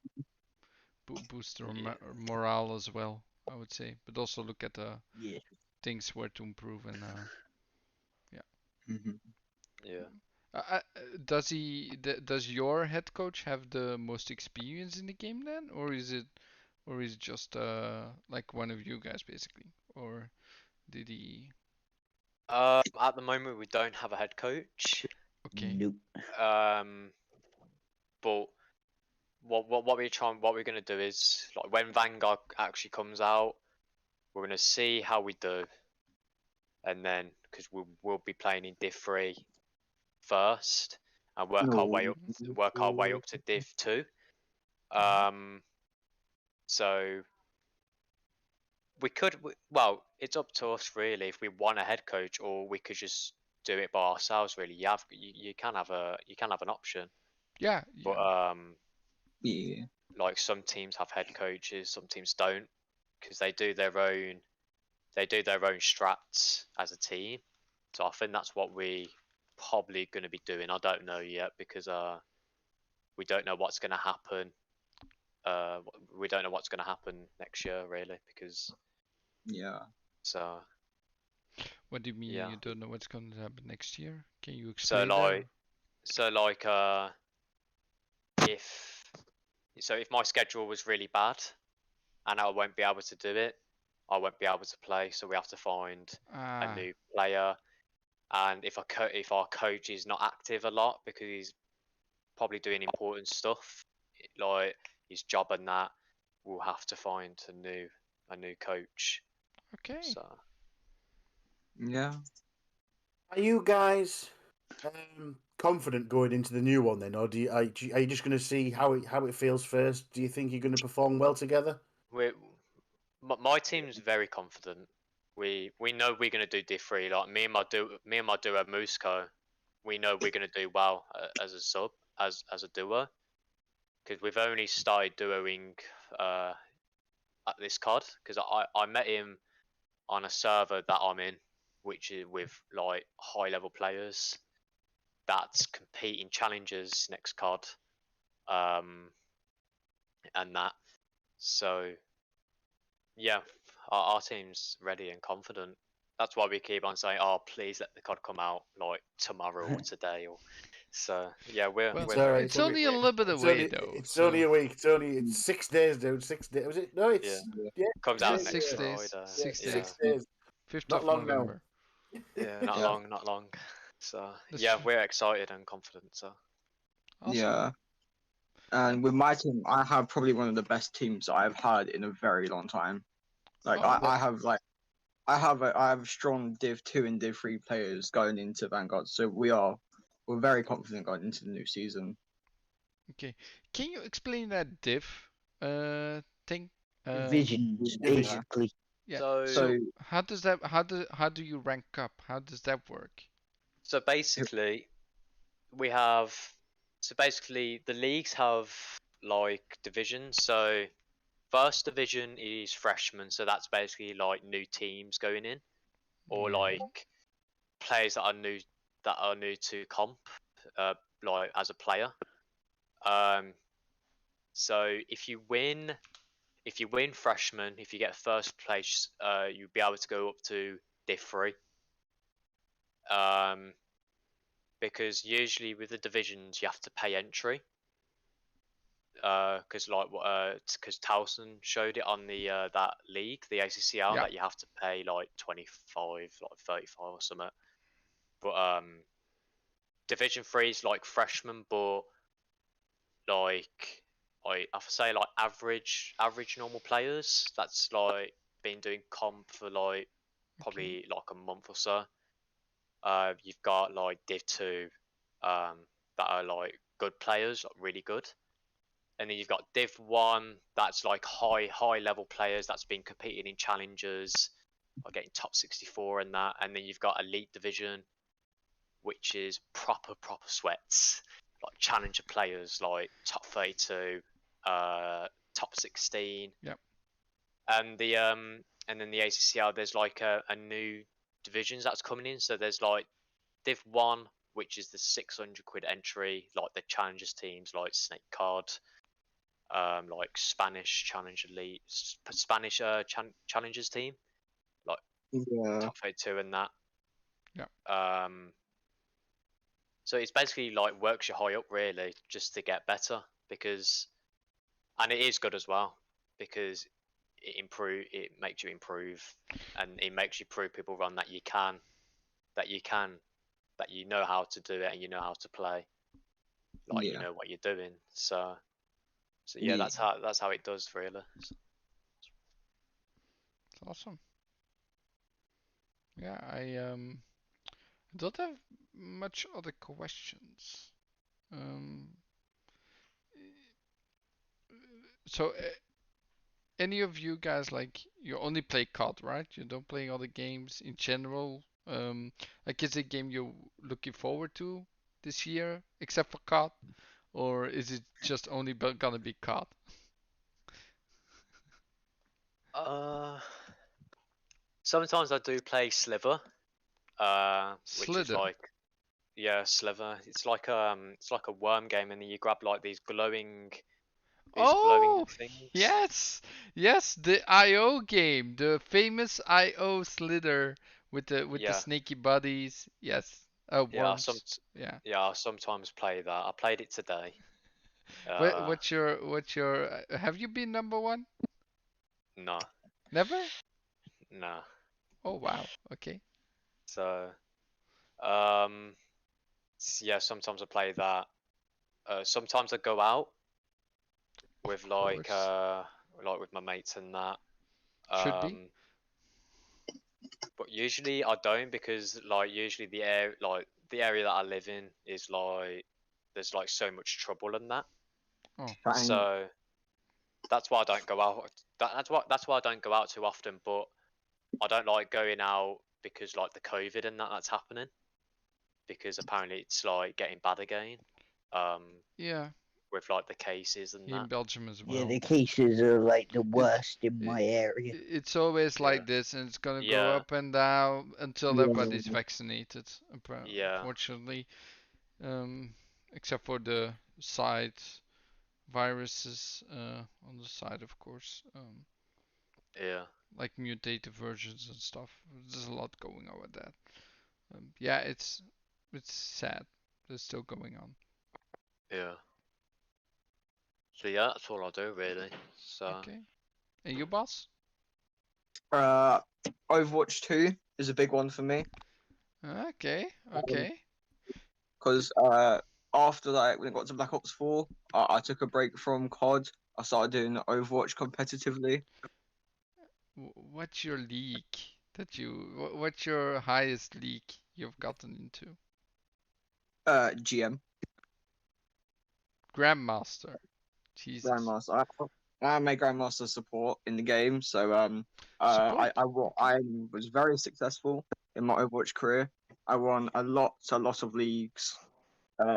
boost their Yeah. morale as well, I would say, but also look at the Yeah. things where to improve and yeah. Mhm. Yeah. Does your head coach have the most experience in the game then, or is it just like one of you guys basically, or did he? At the moment, we don't have a head coach. Okay. Nope. But what we're gonna do is like when Vanguard actually comes out, we're gonna see how we do, and then because we'll be playing in Div 3 first and work our way up to Div 2. So well, it's up to us really if we want a head coach, or we could just do it by ourselves. Really, you can have an option, Yeah, but yeah. Yeah. like some teams have head coaches, some teams don't, because they do their own strats as a team. So I think that's what we probably going to be doing. I don't know yet because we don't know what's going to happen. We don't know what's going to happen next year really because Yeah. so What do you mean yeah. you don't know what's going to happen next year? Can you So explain that? like if if my schedule was really bad and I won't be able to do it, I won't be able to play. So we have to find a Ah, new player. And if our coach is not active a lot because he's probably doing important stuff, like his job and that, we'll have to find a new coach. okay. So Yeah. Are you guys confident going into the new one then, or are you just going to see how it feels first? Do you think you're going to perform well together? my team's very confident. We know we're gonna do Div 3. Like me and my duo Musco, we know we're gonna do well as a sub as a duo because we've only started duoing at this COD because I met him on a server that I'm in, which is with like high level players that's competing challenges next COD, and that. So yeah, our team's ready and confident. That's why we keep on saying, "Oh, please let the COD come out like tomorrow or today." Or so yeah, Well, It's we're all very right. it's only a little bit away though, It's only so a week. It's 6 days, dude. 6 days. Was it? No, yeah. it's yeah. Comes yeah, out Days, next 6 days, Friday. yeah, 6 days, 6 days. 5th Not of long now. November. Yeah, not Yeah. long, not long. So That's yeah, true. we're excited and confident. So Awesome. Yeah. And with my team, I have probably one of the best teams I've had in a very long time. Like Oh, I have I have strong Div 2 and Div 3 players going into Vanguard, so we're very confident going into the new season. okay. Can you explain that diff thing? Divisions, Yeah. basically. Yeah. so So how do you rank up? How does that work? so basically we have basically the leagues have like divisions. So first division is freshmen, so that's basically like new teams going in, or Yeah. like players that are new to comp, uh, like as a player. Um, so if you win freshman, if you get first place, you'll be able to go up to Div 3. Um, because usually with the divisions you have to pay entry. Because Towson showed it on the that league, the ACCL, Yeah. that you have to pay like 25, like 35 or something. But Division 3 is like freshman, but like I have to say like average normal players. That's like been doing comp for like Okay. probably like a month or so. You've got like Div 2, that are like good players, like really good. and then you've got Div 1, that's like high level players that's been competing in challenges, like getting top 64 and that. And then you've got Elite Division, which is proper sweats, like challenger players, like top 32, top 16. Yep. And then the ACCL, there's like a new divisions that's coming in. So there's like Div 1, which is the 600 quid entry, like the challengers teams like Snake Card, like Spanish Challenge Elite, Spanish challengers team, like Yeah. top 32 and that. Yeah. So it's basically like works you high up really, just to get better, because, and it is good as well, because it makes you improve, and it makes you prove people wrong that you can, that you know how to do it and you know how to play, like you Yeah. know what you're doing. So yeah, that's how it does really. It's awesome. Yeah, I don't have much other questions. Um, so any of you guys, like, you only play COD, right? You don't play other games in general. Like, is it a game you're looking forward to this year, except for COD, or is it just only gonna be COD? Sometimes I do play Sliver, which is Slither. like, yeah, Sliver. It's like a worm game, and then you grab like these glowing Oh, things. yes, the IO game, the famous IO Slither with the Yeah, snaky bodies. Yes, yeah. worms. Yeah. I sometimes play that. I played it today. What's your have you been number one? No, Never? no. Oh wow. Okay. So, yeah, sometimes I play that. Sometimes I go out with Of course. like with my mates and that. Should be. Um, but usually I don't, because like usually the area that I live in is like there's like so much trouble in that. Oh. So that's why I don't go out. That's why I don't go out too often. But I don't like going out because like the COVID and that's happening, because apparently it's like getting bad again. Um, Yeah. with like the cases and Here in that. Belgium as Yeah, well. the cases are like the It, worst in it my area. it's always Yeah. like this, and it's gonna go Yeah. up and down until Yeah. everybody's vaccinated. Yeah. Unfortunately, um, except for the side viruses on the side, of course. Yeah. Like mutated versions and stuff. There's a lot going on with that. Yeah, it's sad. It's still going on. Yeah. So yeah, that's all I do really. So Okay. And you, boss? Overwatch 2 is a big one for me Okay. Okay. because after like when it got to Black Ops 4, I took a break from COD. I started doing Overwatch competitively. What's your league that you? What's your highest league you've gotten into? GM Grandmaster. Jesus. Grandmaster. I made Grandmaster support in the game, so Support. I was very successful in my Overwatch career. I won a lot of leagues,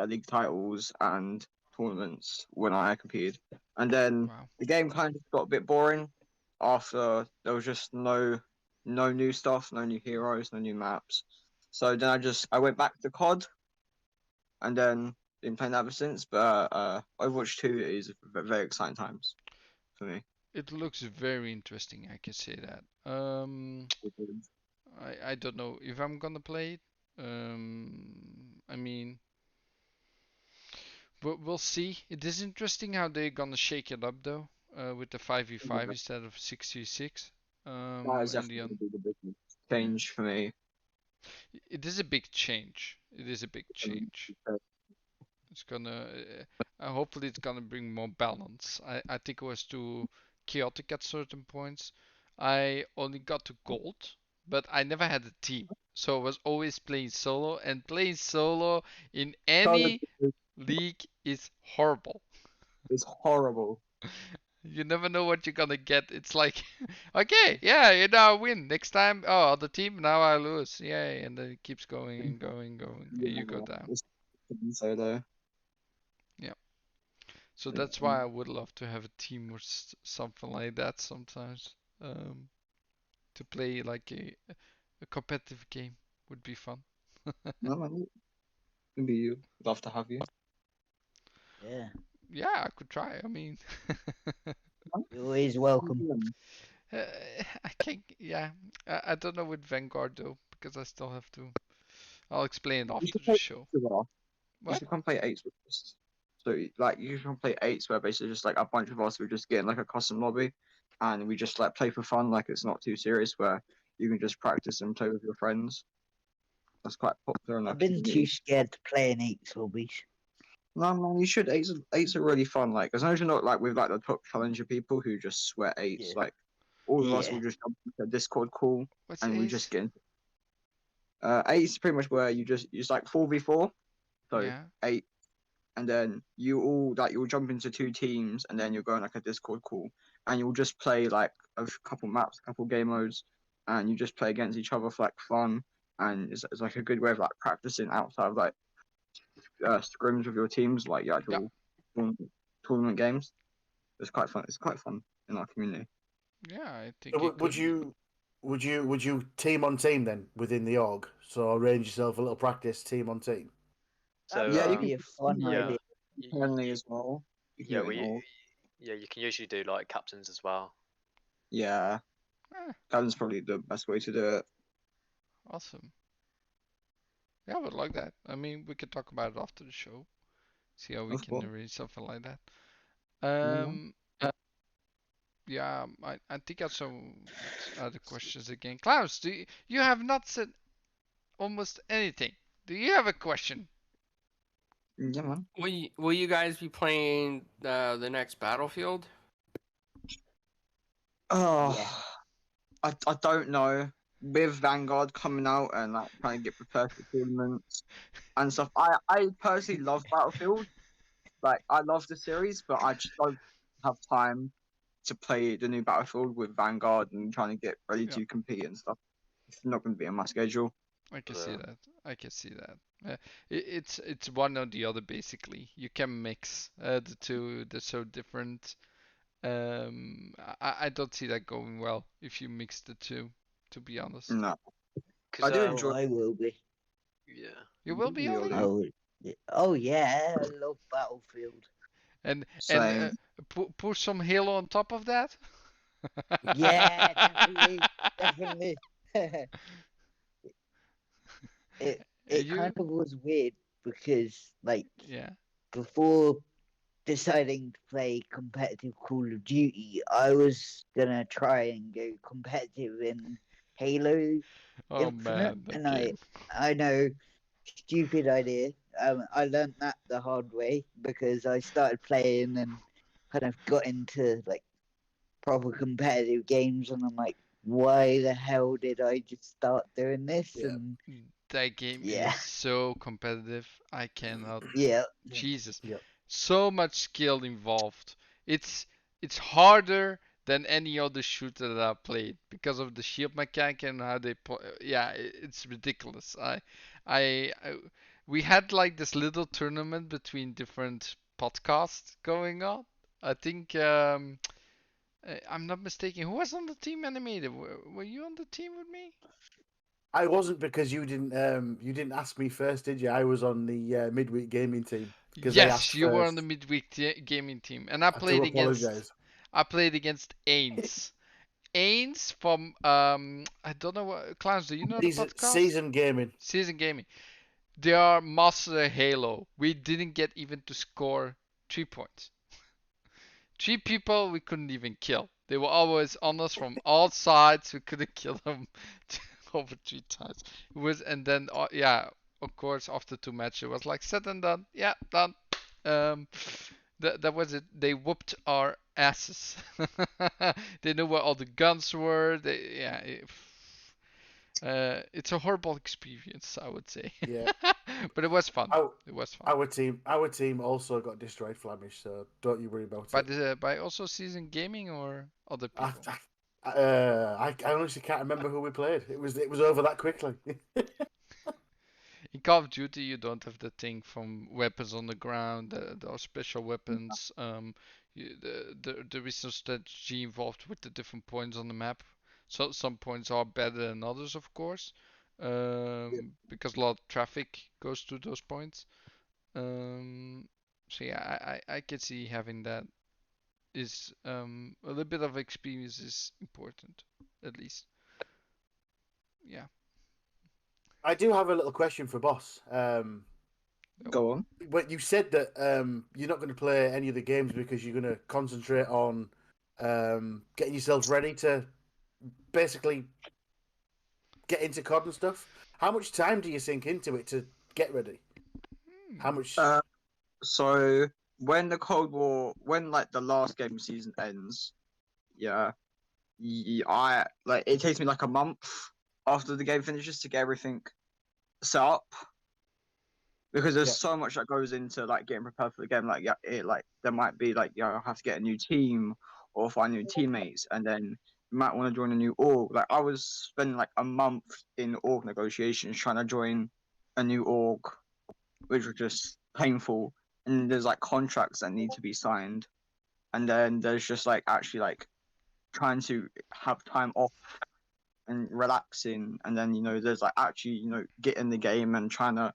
league titles and tournaments when I competed. And then Wow. the game kind of got a bit boring after there was just no new stuff, no new heroes, no new maps. So then I went back to COD and then been playing that ever since. But Overwatch 2 is very exciting times for me. It looks very interesting. I can say that. I don't know if I'm gonna play it. I mean, we'll see. It is interesting how they're gonna shake it up though, with the 5v5 instead of 6v6. That is And the definitely going to be the big change for me. it is a big change. It is a big change. It's gonna, hopefully, it's gonna bring more balance. I think it was too chaotic at certain points. I only got to gold, but I never had a team, so I was always playing solo. And playing solo in any league is horrible. It's horrible. You never know what you're gonna get. It's like, okay, yeah, you now win. Next time, oh, other team, now I lose. Yay, and then it keeps going and going, going, and you go Yeah, down. it's so though. Yeah. So Yeah. that's why I would love to have a team or something like that sometimes. To play like a competitive game would be fun. No, man, maybe you. Love to have you. Yeah. Yeah, I could try. I mean, You're always welcome. uh, I can't. Yeah, I don't know with Vanguard though because I still have to. I'll explain it You after should the play show. eights with us. You What? should come play eights with us. So like you can play eights where basically just like a bunch of us we just get in like a custom lobby and we just like play for fun, like it's not too serious where you can just practice and play with your friends. That's quite popular in our I've been community. too scared to play in 8 lobbies. No man, you should. Eights are really fun. Like as long as you're not like with like the top challenger people who just sweat eights, Yeah. like all of us Yeah. will just jump into a Discord call What's and we Ace? just get in. Eight is pretty much where you just it's like 4v4. So Yeah. 8, and then you all like you'll jump into 2 teams, and then you'll go on like a Discord call, and you'll just play like a couple maps, a couple game modes, and you just play against each other for like fun, and it's like a good way of like practicing outside of like scrims with your teams, like your Yeah. actual tournament games. It's quite fun. It's quite fun in our community. Yeah, I think So it could be. would you team on team then within the org? So arrange yourself a little practice team on team. So Yeah, you That'd can be a fun yeah, idea. internally as well. You can yeah, do it in all. yeah, you can usually do like captains as well. Yeah, Eh, that's probably the best way to do it. awesome. Yeah, I would like that. I mean, we could talk about it after the show. See how we Of can course. arrange something like that. Yeah. Yeah, I think I have some other questions again. Klaus, you have not said almost anything. Do you have a question? Yeah, man. Will you guys be playing the next Battlefield? Oh, Yeah. I don't know. With Vanguard coming out and like trying to get prepared for tournaments and stuff, I personally love Battlefield. Like I love the series, but I just don't have time to play the new Battlefield with Vanguard and trying to get ready Yeah, to compete and stuff. It's not going to be on my schedule. I can see Yeah. that. I can see that. It's one or the other basically. You can mix the two. They're so different. I don't see that going well if you mix the two. To be honest, No, Because I do Oh, enjoy. I will be. yeah, you will be the Ollie, audio. Oh yeah, I love Battlefield. and Same. put some Halo on top of that. Yeah, definitely, definitely. It You, kind of was weird because like yeah. before deciding to play competitive Call of Duty, I was gonna try and go competitive in Halo Oh Infinite, man, that and game. I know, stupid idea. I learned that the hard way because I started playing and kind of got into like proper competitive games, and I'm like, why the hell did I just start doing this? Yeah. And That game yeah, is so competitive. I cannot. yeah, Jesus, Yep. so much skill involved. It's it's harder than any other shooter that I've played because of the shield mechanic and how they yeah, it's ridiculous. I we had like this little tournament between different podcasts going on. I think I'm not mistaken. Who was on the team animated? Were you on the team with me? I wasn't because you didn't ask me first, did you? I was on the midweek gaming team because they Yes, asked you were on first. the midweek gaming team, and I I do played against apologise. Ains. Ains from I don't know what Clowns. Do you know the podcast? Season gaming. Season Gaming. They are master Halo. We didn't get even to score 3 points. 3 people we couldn't even kill. They were always on us from all sides. We couldn't kill them over 3 times. It was and then yeah, of course after 2 matches it was like said and done. Yeah, done. Um, that was it. They whooped our asses. They knew where all the guns were. It's a horrible experience, I would say. Yeah. But it was fun. Our, It was fun. our team also got destroyed, Flamish. So don't you worry about it. By also Season Gaming or other I, people? I honestly can't remember who we played. It was over that quickly. In Call of Duty, you don't have the thing from weapons on the ground, the special weapons. There is some strategy involved with the different points on the map. So some points are better than others, of course, because a lot of traffic goes to those points. So yeah, I can see having that is a little bit of experience is important, at least. Yeah. I do have a little question for Boss. Go on. But you said that you're not going to play any of the games because you're going to concentrate on getting yourself ready to basically get into COD and stuff. How much time do you sink into it to get ready? How much? So when the Cold War, when like the last game season ends, yeah, I like it takes me like a month after the game finishes to get everything set up because there's Yeah. so much that goes into like getting prepared for the game. Like like there might be like I have to get a new team or find new teammates, and then you might want to join a new org. Like I was spending like a month in org negotiations trying to join a new org, which was just painful. And there's like contracts that need to be signed, and then there's just like actually like trying to have time off and relaxing, and then there's like actually get in the game and trying to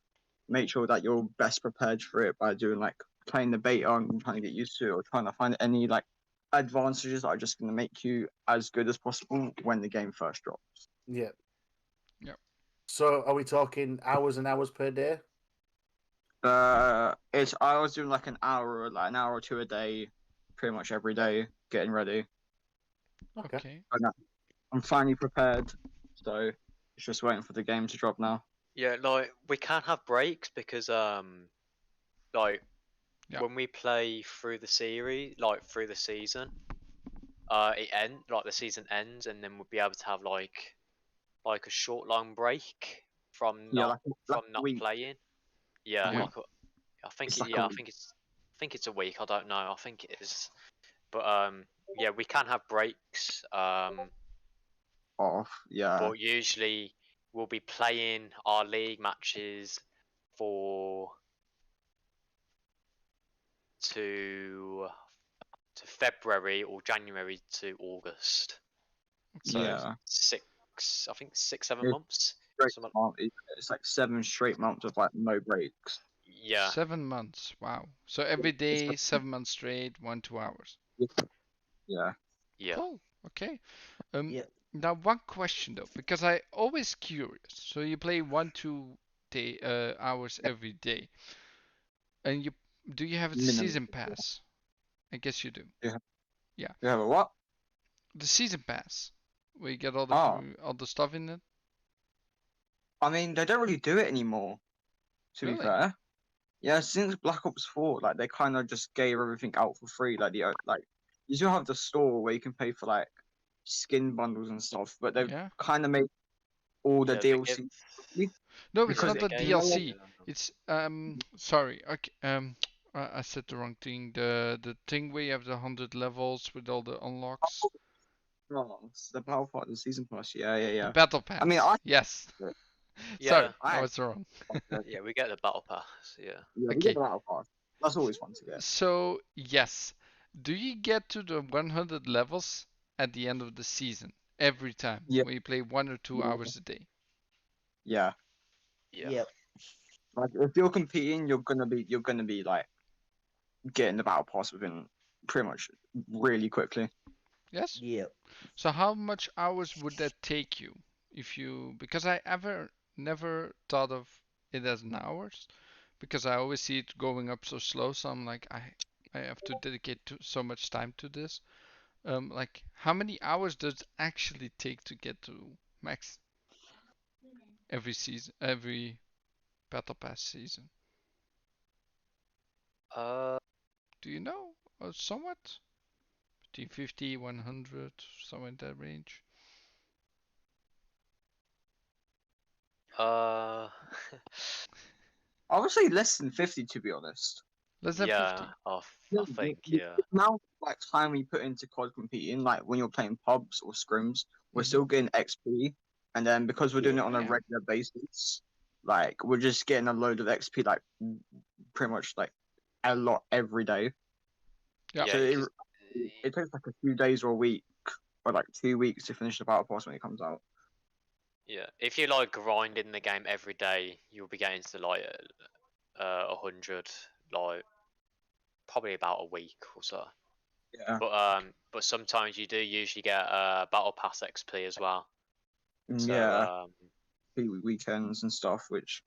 make sure that you're best prepared for it by doing like playing the beta and trying to get used to it, or trying to find any like advantages that are just going to make you as good as possible when the game first drops. Yeah. Yep. So are we talking hours and hours per day? I was doing like an hour or two a day, pretty much every day, getting ready. Okay. I'm finally prepared, so it's just waiting for the game to drop now. Yeah, like we can't have breaks because like Yeah. when we play through the series, like through the season, the season ends, and then we'll be able to have like a short long break from not like a week. playing. Yeah, Yeah. I think It's it, like yeah, a I week. think it's a week. I don't know. I think it is. But yeah, we can have breaks. Off, yeah. But usually we'll be playing our league matches for to February or January to August. So Yeah. 6, I think 6, 7 Yeah. months. Straight month. It's like 7 straight months of like no breaks. Yeah. 7 months. Wow. So every day, 7 months straight, 2 hours. Yeah. Yeah. Cool. Okay. Yeah. Now one question though, because I always curious. So you play 2 hours every day, and do you have the Minimum. season pass? I guess you do. Yeah. Yeah. You have a what? The season pass, where you get all Oh. the stuff in it. I mean, they don't really do it anymore, to be Really? fair. Yeah, since Black Ops 4, like they kind of just gave everything out for free. Like you still have the store where you can pay for like skin bundles and stuff, but they've Yeah. kind of made all the Yeah, they DLC free. No, it's Because not they the gave- DLC. It's sorry. Okay, I said the wrong thing. The thing where you have the 100 levels with all the unlocks. Oh, it's the Battle Pass, the season pass. Yeah, yeah, The yeah. battle pass. I mean, Yes. Yeah. Sorry, I I was wrong. Yeah, we get the battle pass. Yeah. yeah, we Okay. get the Battle Pass. That's always fun to get. So yes, do you get to the 100 levels at the end of the season every time Yeah. when you play 1 or 2 Yeah. hours a day? Yeah. Yeah. Yep. Like if you're competing, you're gonna be like getting the Battle Pass within pretty much really quickly. Yes. Yep. So how much hours would that take you if you? Because I never thought of it as an hours, because I always see it going up so slow. So I'm like, I have to dedicate so much time to this. Like how many hours does it actually take to get to max every season, every battle pass season? Uh, Do you know? Somewhat between 50, 100, somewhere in that range. Uh, I would say less than 50, to be honest. Less than yeah, 50. I think, yeah. Now, like time we put into COD competing, like when you're playing pubs or scrims, we're Mhm. still getting XP, and then because we're doing it on a Yeah. regular basis, like we're just getting a load of XP, like pretty much like a lot every day. Yeah. So Yeah, 'cause it takes like a few days or a week or like 2 weeks to finish the battle pass when it comes out. yeah, if you like grinding the game every day, you'll be getting to like 100, like probably about a week or so. Yeah, But sometimes you do usually get battle pass XP as well. So yeah, weekends and stuff, which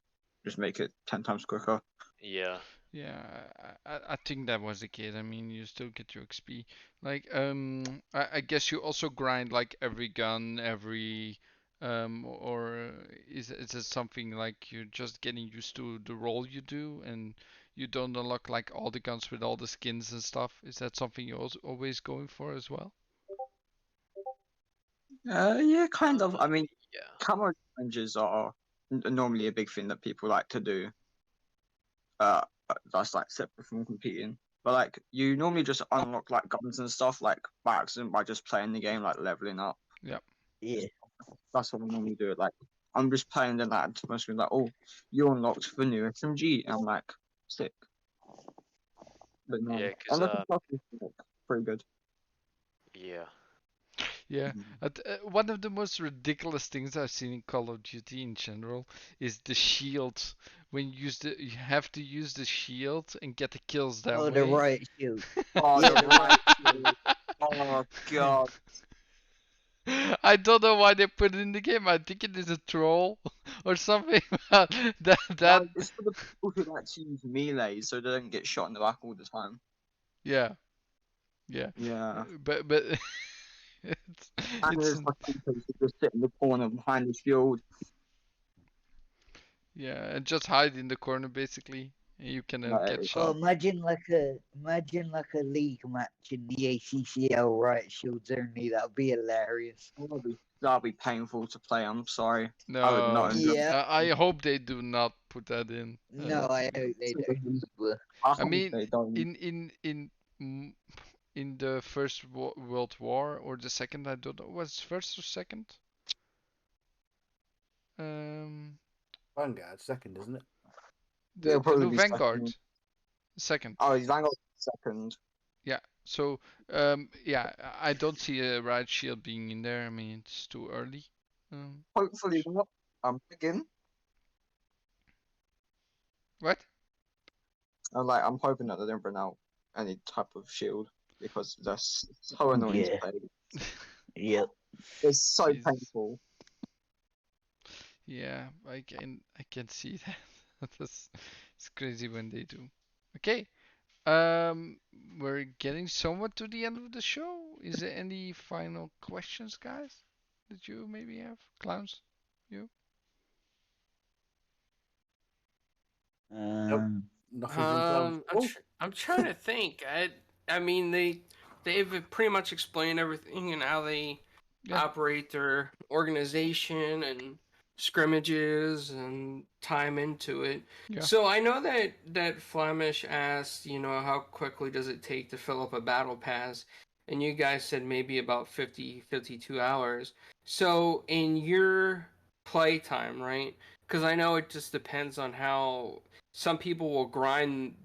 just make it 10 times quicker. yeah, Yeah, I think that was the case. I mean, you still get your XP. Like, I guess you also grind like every gun, every, or is it something like you're just getting used to the role you do and you don't unlock like all the guns with all the skins and stuff? Is that something you're also always going for as well? Yeah, kind of. I mean, yeah, camo challenges are normally a big thing that people like to do. Uh, that's like separate from competing. But like, you normally just unlock like guns and stuff like by accident by just playing the game, like leveling up. Yeah. Yeah. That's what I normally do. Like, I'm just playing the lad. Most people are like, oh, you unlocked the new SMG. And I'm like, sick. But no, yeah, because unlocking stuff is like, pretty good. yeah, Yeah, one of the most ridiculous things I've seen in Call of Duty in general is the shield. When you have to use the shield and get the kills that Oh, the way. riot shield. Oh, Yeah, the right. Oh god. I don't know why they put it in the game. I think it is a troll or something. That No, it's for the people who like to use melee, so they don't get shot in the back all the time. yeah, yeah. Yeah. But it's And it's there's like people who just sit in the corner behind the shield. yeah, and just hide in the corner basically, and you can get Like, Oh, shot. imagine like a league match in the ACCL riot shields only. That'd be hilarious. that'll be painful to play. I'm sorry. I would No, not enjoy Yeah. I hope they do not put that in. No, I hope they it. don't either. I I hope mean, they don't. mm, in the first World War or the second, I don't know, was it first or second? Um, Vanguard second, isn't it? They'll probably no, be Vanguard second. second. Oh, Vanguard second. Yeah. So yeah, I don't see a riot shield being in there. I mean, it's too early. Hopefully not. I'm begging. What? I'm hoping that they don't bring out any type of shield because that's so annoying to Yeah. play. Yep. It's so Jesus. painful. Yeah, I can see that. It's crazy when they do. Okay. We're getting somewhat to the end of the show. Is there any final questions, guys? That you maybe have? Clowns? You? Nothing's in plan. I'm trying to think. I mean they've pretty much explained everything and how they Yeah. operate their organization and scrimmages and time into it. Yeah. So I know that Flamish asked, how quickly does it take to fill up a battle pass, and you guys said maybe about 52 hours. So in your playtime, right? Because I know it just depends on how some people will grind,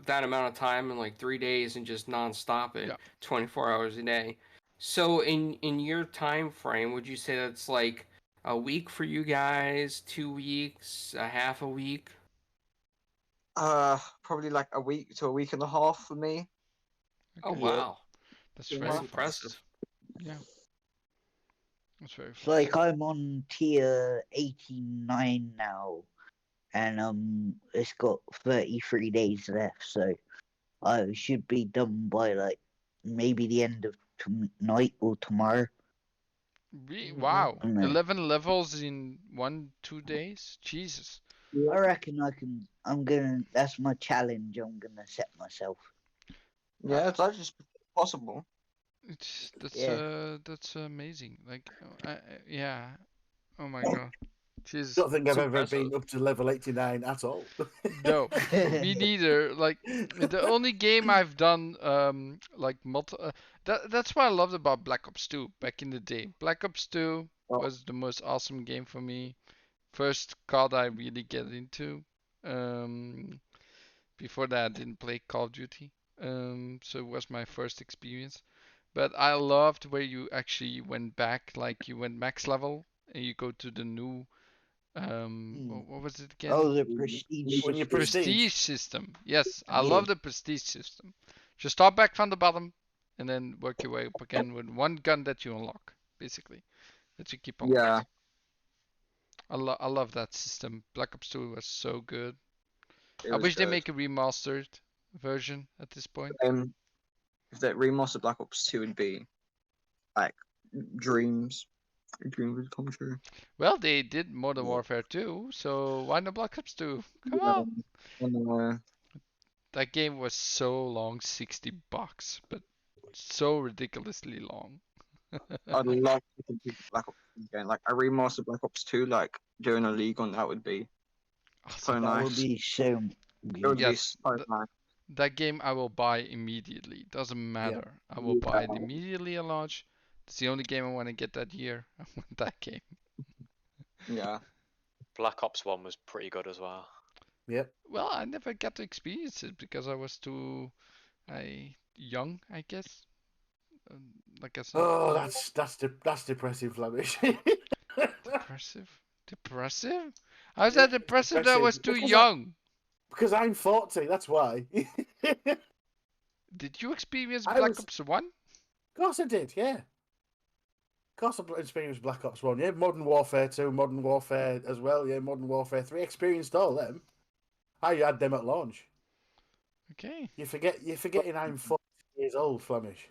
that amount of time in like 3 days and just nonstop it, Yeah. 24 hours a day. So in your time frame, would you say that's like a week for you guys, 2 weeks, a half a week? Probably like a week to a week and a half for me. Oh Okay. wow, That's Yeah. very that's fast. impressive. Yeah. That's very It's fast. like I'm on tier 89 now, and it's got 33 days left, so I should be done by like maybe the end of tonight or tomorrow. Wow. I don't know. 11 levels in 1-2 days? Jesus. I reckon I can. I'm gonna. That's my challenge. I'm gonna set myself. Yeah, that's just possible. That's Yeah. that's amazing. Like yeah. Oh my god. She's Don't think I've It's ever impressive. been up to level 89 at all. no, me neither. Like the only game I've done like that's what I loved about Black Ops 2 back in the day. Black Ops 2 Oh. was the most awesome game for me. First COD I really get into. Before that I didn't play Call of Duty. So it was my first experience. But I loved where you actually went back, like you went max level and you go to the new what was it again? Oh, the prestige When you system. Prestige system. Yes, I Yeah. love the prestige system. Just start back from the bottom and then work your way up again with one gun that you unlock, basically. That you keep unlocking. Yeah. I love that system. Black Ops 2 was so good. It I was wish they good. make a remastered version at this point. If that remastered Black Ops 2 would be like dreams would come true. Well, they did Modern Yeah. Warfare 2, so why not Black Ops 2? Come Yeah. on. And, That game was so long, $60, but so ridiculously long. I'd love to complete Black Ops 2 again. Like a remastered Black Ops 2, like doing a league on that would be so Awesome. That would nice. be so It would good. be Yes, so nice. that game I will buy immediately. Doesn't matter. I will buy it immediately at launch. It's the only game I want to get that year. I want that game. Yeah. Black Ops 1 was pretty good as well. Yep. Well, I never got to experience it because I was too young, I guess. Like I said, Oh, that's depressing, Flamish. depressive. Depressive? How's that Yeah, it's depressive that I was too Because young? because I'm 40, that's why. Of Did you experience I Black was- Ops 1? course I did, yeah. Of course I experienced Black Ops 1, yeah. Modern Warfare 2, Modern Warfare as well, yeah. Modern Warfare 3. Experienced all them. I had them at launch. Okay. You're forgetting I'm 40 years old, Flamish.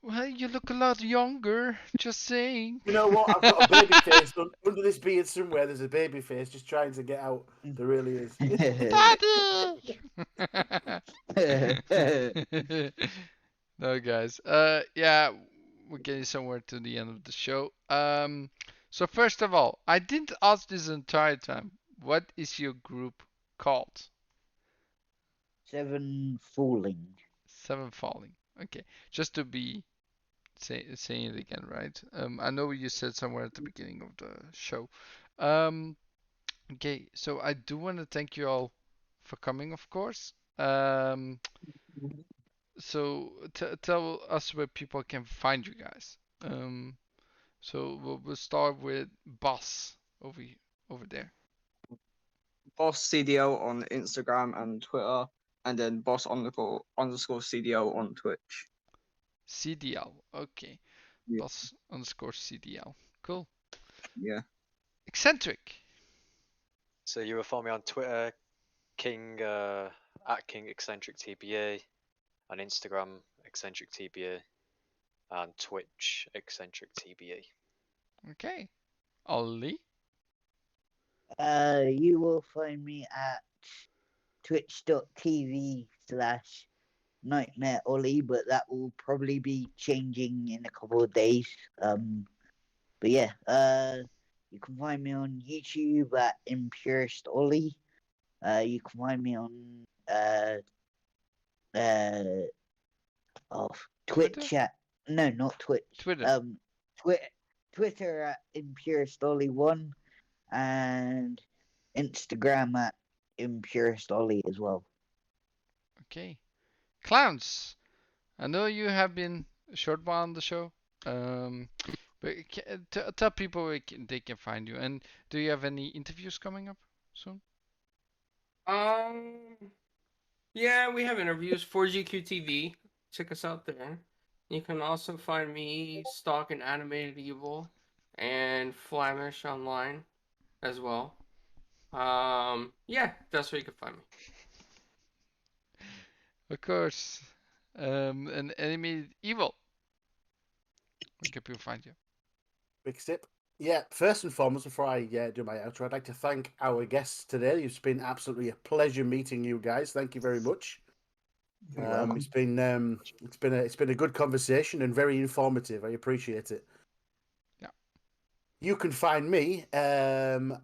Well, you look a lot younger. Just saying. You know what? I've got a baby face under this beard somewhere. There's a baby face just trying to get out. There really is. Daddy! No, guys. Yeah, we're getting somewhere to the end of the show. So first of all, I didn't ask this entire time. What is your group called? 7falling. 7falling. Okay, just to be saying it again, right? I know you said somewhere at the beginning of the show. Okay, so I do want to thank you all for coming, of course. So tell us where people can find you guys. So we'll start with Boss over there. Boss CDO on Instagram and Twitter, and then Boss underscore CDO on Twitch. CDL. Okay. Yeah. Boss underscore CDL. Cool. Yeah. Eccentric. So you will find me on Twitter, King at King Eccentric TBA, on Instagram Eccentric TBA, and Twitch Eccentric TBA. Okay. Ollie. You will find me at twitch.tv/Nightmare Ollie, but that will probably be changing in a couple of days. But yeah, you can find me on YouTube at Impurestoli. You can find me on Twitch Twitter? not Twitch. Twitter. Twitter at Impurestoli1 and Instagram at Impurestoli as well. Okay. Clowns. I know you have been a short while on the show. But tell people where they can find you. And do you have any interviews coming up soon? Yeah, we have interviews for GQ TV. Check us out there. You can also find me stalking Animated Evil and Flamish online as well. Yeah, that's where you can find me. Of course. And Enemy Evil. Where can people find you? Big sip. Yeah, first and foremost, before I do my outro, I'd like to thank our guests today. It's been absolutely a pleasure meeting you guys. Thank you very much. It's been a good conversation and very informative. I appreciate it. Yeah. You can find me on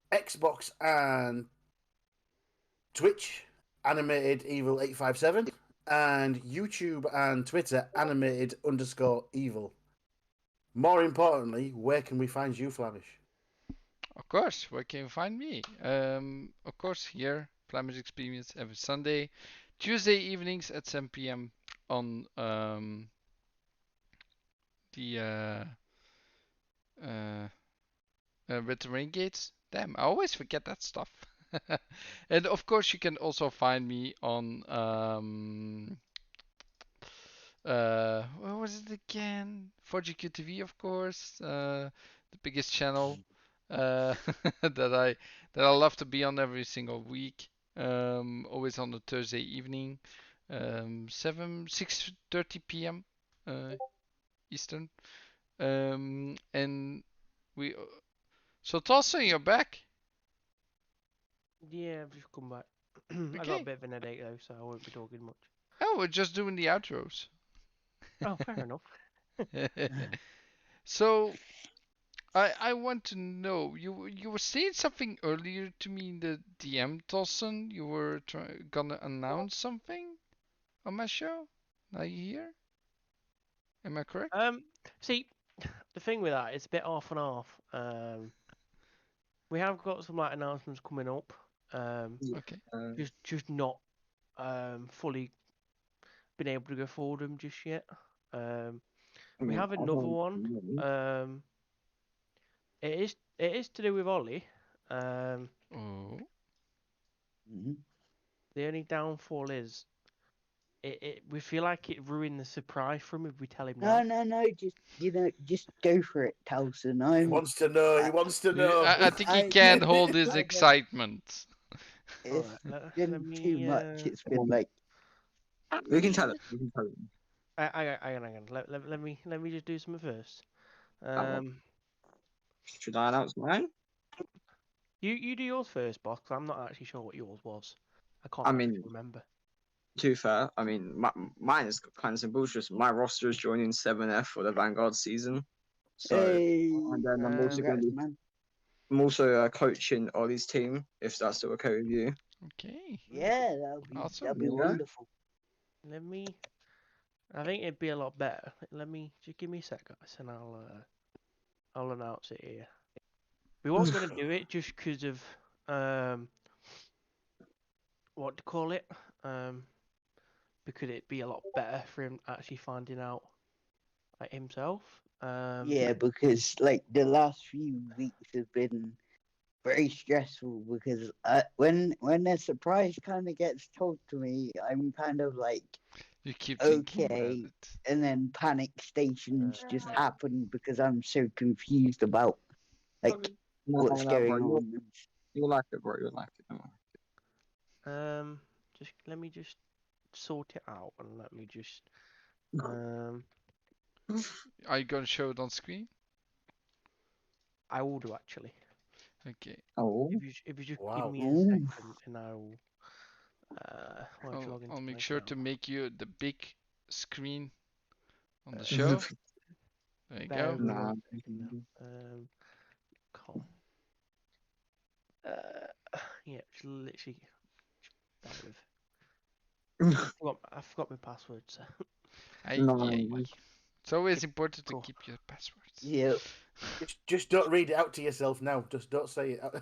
Xbox and Twitch, Animated Evil 857, and YouTube and Twitter, Animated_Evil. More importantly, where can we find you, Flamish? Of course, where can you find me? Of course, here, Flamish Experience every Sunday, Tuesday evenings at 7 p.m. on the with the Renegades. Damn, I always forget that stuff. And of course, you can also find me on what was it again? 4GQ TV, of course, the biggest channel that I love to be on every single week. Always on the Thursday evening, 6:30 p.m. Eastern. And we so Tulsa, you're back. Yeah, I've just come back. I got Okay. a bit of an headache though, so I won't be talking much. Oh, we're just doing the outros. Oh, fair enough. So I want to know, you were saying something earlier to me in the DM, Tolson. You were gonna announce something on my show. Are you here? Am I correct? See, the thing with that, it's a bit half and half. We have got some like announcements coming up. Okay. Just not fully been able to go forward them just yet. We have another one. It is to do with Ollie. Oh. The only downfall is we feel like it ruined the surprise for him if we tell him now. No. Just go for it, Towson. He wants to know. He wants to know. I think he can't hold his excitement. It's Alright, been too much. It's been like. We can tell it. We can tell it. Hang on. Let me just do something first. Should I announce mine? You do yours first, boss. 'Cause I'm not actually sure what yours was. I can't I actually mean, remember. to be fair, I mean, mine is kind of simple. It's just my roster is joining 7F for the Vanguard season. So, Hey, and then I'm also going congrats, to be, man. I'm also coaching Ollie's team, if that's still okay with you. Okay. Yeah, Awesome. that'll be Yeah. wonderful. Let me. I think it'd be a lot better. Let me just give me a sec, guys, and I'll announce it here. We weren't gonna do it just because of what to call it. Because it'd be a lot better for him actually finding out like himself. Yeah, because like the last few weeks have been very stressful because when a surprise kind of gets told to me, I'm kind of like You keep thinking about okay, it. and then panic stations just happen because I'm so confused about like what's going bro, on. you'll like it, bro. You'll like it. Don't worry. Just let me just sort it out and let me just Are you gonna show it on screen? I will do actually. Okay. Oh, If you just Wow. give me a Ooh. second and I'll I'll make sure to make you the big screen on the show. There you Bear go. with me Nah. one second now. Com. Yeah, just literally. Bear with. I forgot my password. So. No. It's always important to keep your passwords. Yeah. Just don't read it out to yourself now. Just don't say it out.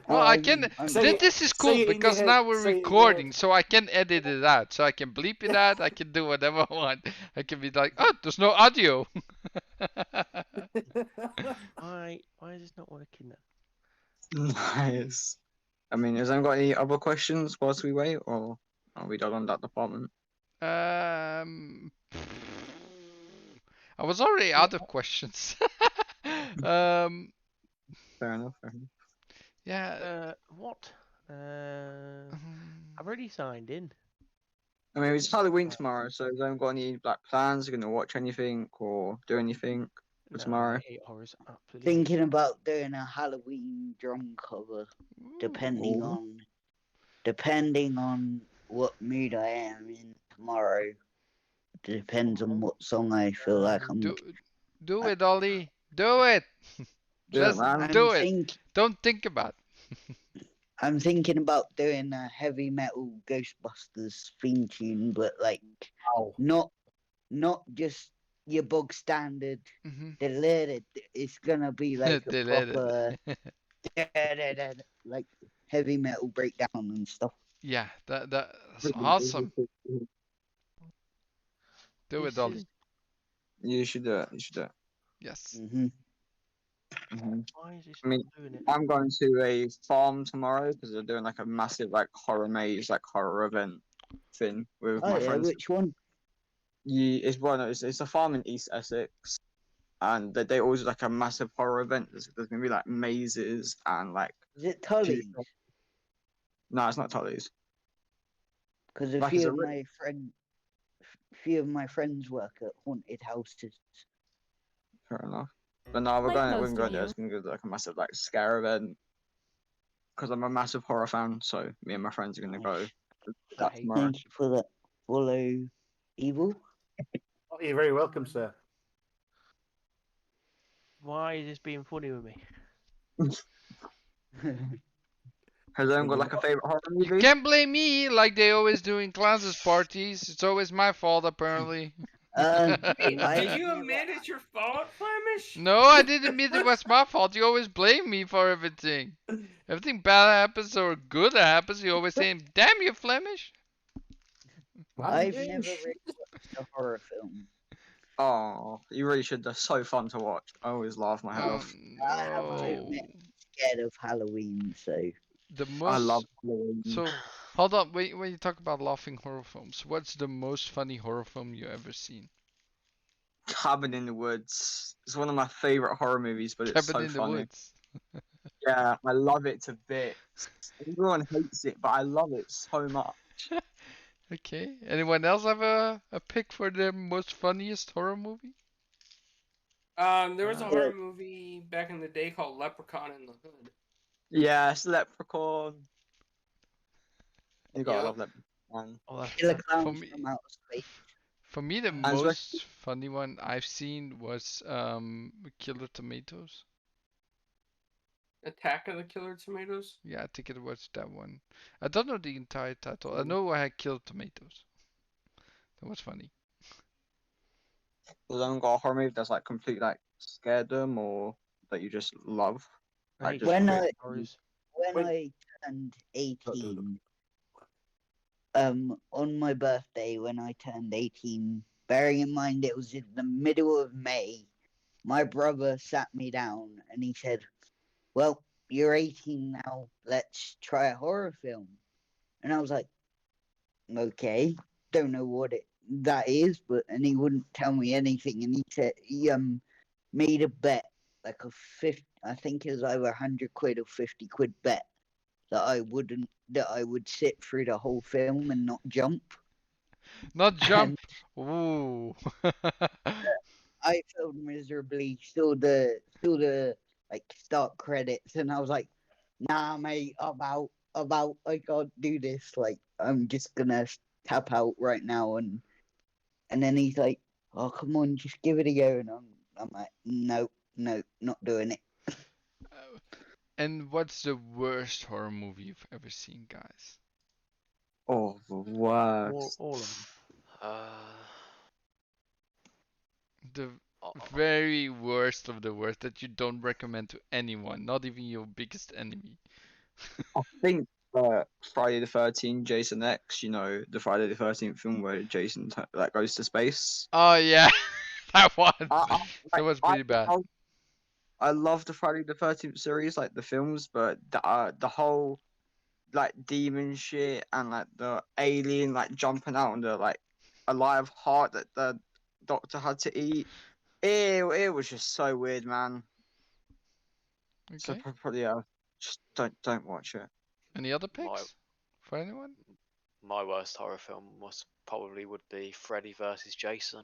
Well, I can. This is cool because now we're recording, so I can edit it out. So I can bleep it out. I can do whatever I want. I can be like, oh, there's no audio. Why is this not working then? Nice. I mean, has anyone got any other questions whilst we wait, or are we done on that department? I was already out of questions. Fair enough. Fair enough. Yeah. What? I've already signed in. I mean, it's Halloween tomorrow, so has anyone got any like plans? Are you gonna watch anything or do anything for tomorrow? I hate horrors. Absolutely. Thinking about doing a Halloween drum cover, depending on what mood I am in tomorrow. Depends on what song I feel like I'm Do it, Ollie. Do it. Yeah, Just man. do it. Don't think about it. I'm thinking about doing a heavy metal Ghostbusters theme tune, but like Wow. not just your bog standard. Mhm. It's gonna be like a proper Deleted. like heavy metal breakdown and stuff. Yeah, that's awesome. Do it, This Ollie. is You should do it. You should do it. Yes. Mm-hmm. why is this I mean, not doing it? I'm going to a farm tomorrow because they're doing like a massive like horror maze, like horror event thing with Oh my yeah, friends. which one? It's a farm in East Essex, and they always do, like a massive horror event. There's gonna be like mazes and like Is it Tully's? no, it's not Tully's. Because a Like it's few a of my friends work at haunted houses. fair enough. But no, we're Like going. We're most gonna of go there. It's gonna be like a massive like scare event because I'm a massive horror fan. So me and my friends are gonna go. Nice. Do that hate tomorrow. Thank you for that. Follow evil. Oh, you're very welcome, sir. Why is this being funny with me? Has anyone got like a favorite horror You movie? can't blame me like they always do in classes parties. It's always my fault, apparently. Wait, I did you never- admit it's your fault, Flamish? No, I didn't admit it was my fault. You always blame me for everything. Everything bad happens or good happens, you always say, "Damn you, Flemish." I've never really watched a horror film. Oh, you really should. They're so fun to watch. I always laugh my head Oh off. I have to no. admit, I'm scared of Halloween, so The I love most. Halloween. So, hold on. Wait, when you talk about laughing horror films, what's the most funny horror film you ever seen? Cabin in the Woods. It's one of my favorite horror movies, but it's Cabin so in the funny. Woods. Yeah, I love it to bits. Everyone hates it, but I love it so much. Okay. Anyone else have a pick for the most funniest horror movie? There was a horror movie back in the day called Leprechaun in the Hood. Yes, Leprechaun. You gotta Yeah. love Leprechaun. Oh, that's killer bad. clowns me- from outer space. For me, the And most funny one I've seen was Killer Tomatoes. Attack of the Killer Tomatoes. Yeah, I think it was that one. I don't know the entire title. I know I had Killer Tomatoes. That was funny. Has anyone got a horror movie that's like completely like scared them or that you just love? I Like hate just When scary I- stories. When Wait. I turned 18, on my birthday, when I turned 18, bearing in mind it was in the middle of May, my brother sat me down and he said, "Well, you're 18 now. Let's try a horror film." And I was like, "Okay, don't know what that is," and he wouldn't tell me anything. And he said he made a bet, like I think it was either 100 quid or 50 quid bet that I would sit through the whole film and not jump. Not jump. Ooh. I failed miserably. Saw the like start credits, and I was like, "Nah, mate, I'm out. I can't do this. Like, I'm just gonna tap out right now." And then he's like, "Oh, come on, just give it a go." And I'm like, "No, not doing it." And what's the worst horror movie you've ever seen, guys? Oh, the worst. All of them. The Uh, very worst of the worst that you don't recommend to anyone, not even your biggest enemy. I think Friday the 13th, Jason X, you know, the Friday the 13th film where Jason like goes to space. Oh yeah, that one. I, That was pretty bad. I love the Friday the 13th series, like the films, but the whole like demon shit and like the alien like jumping out on the like a live heart that the doctor had to eat. It was just so weird, man. So Okay. probably just don't watch it. Any other My- picks for anyone? My worst horror film would be Freddy versus Jason.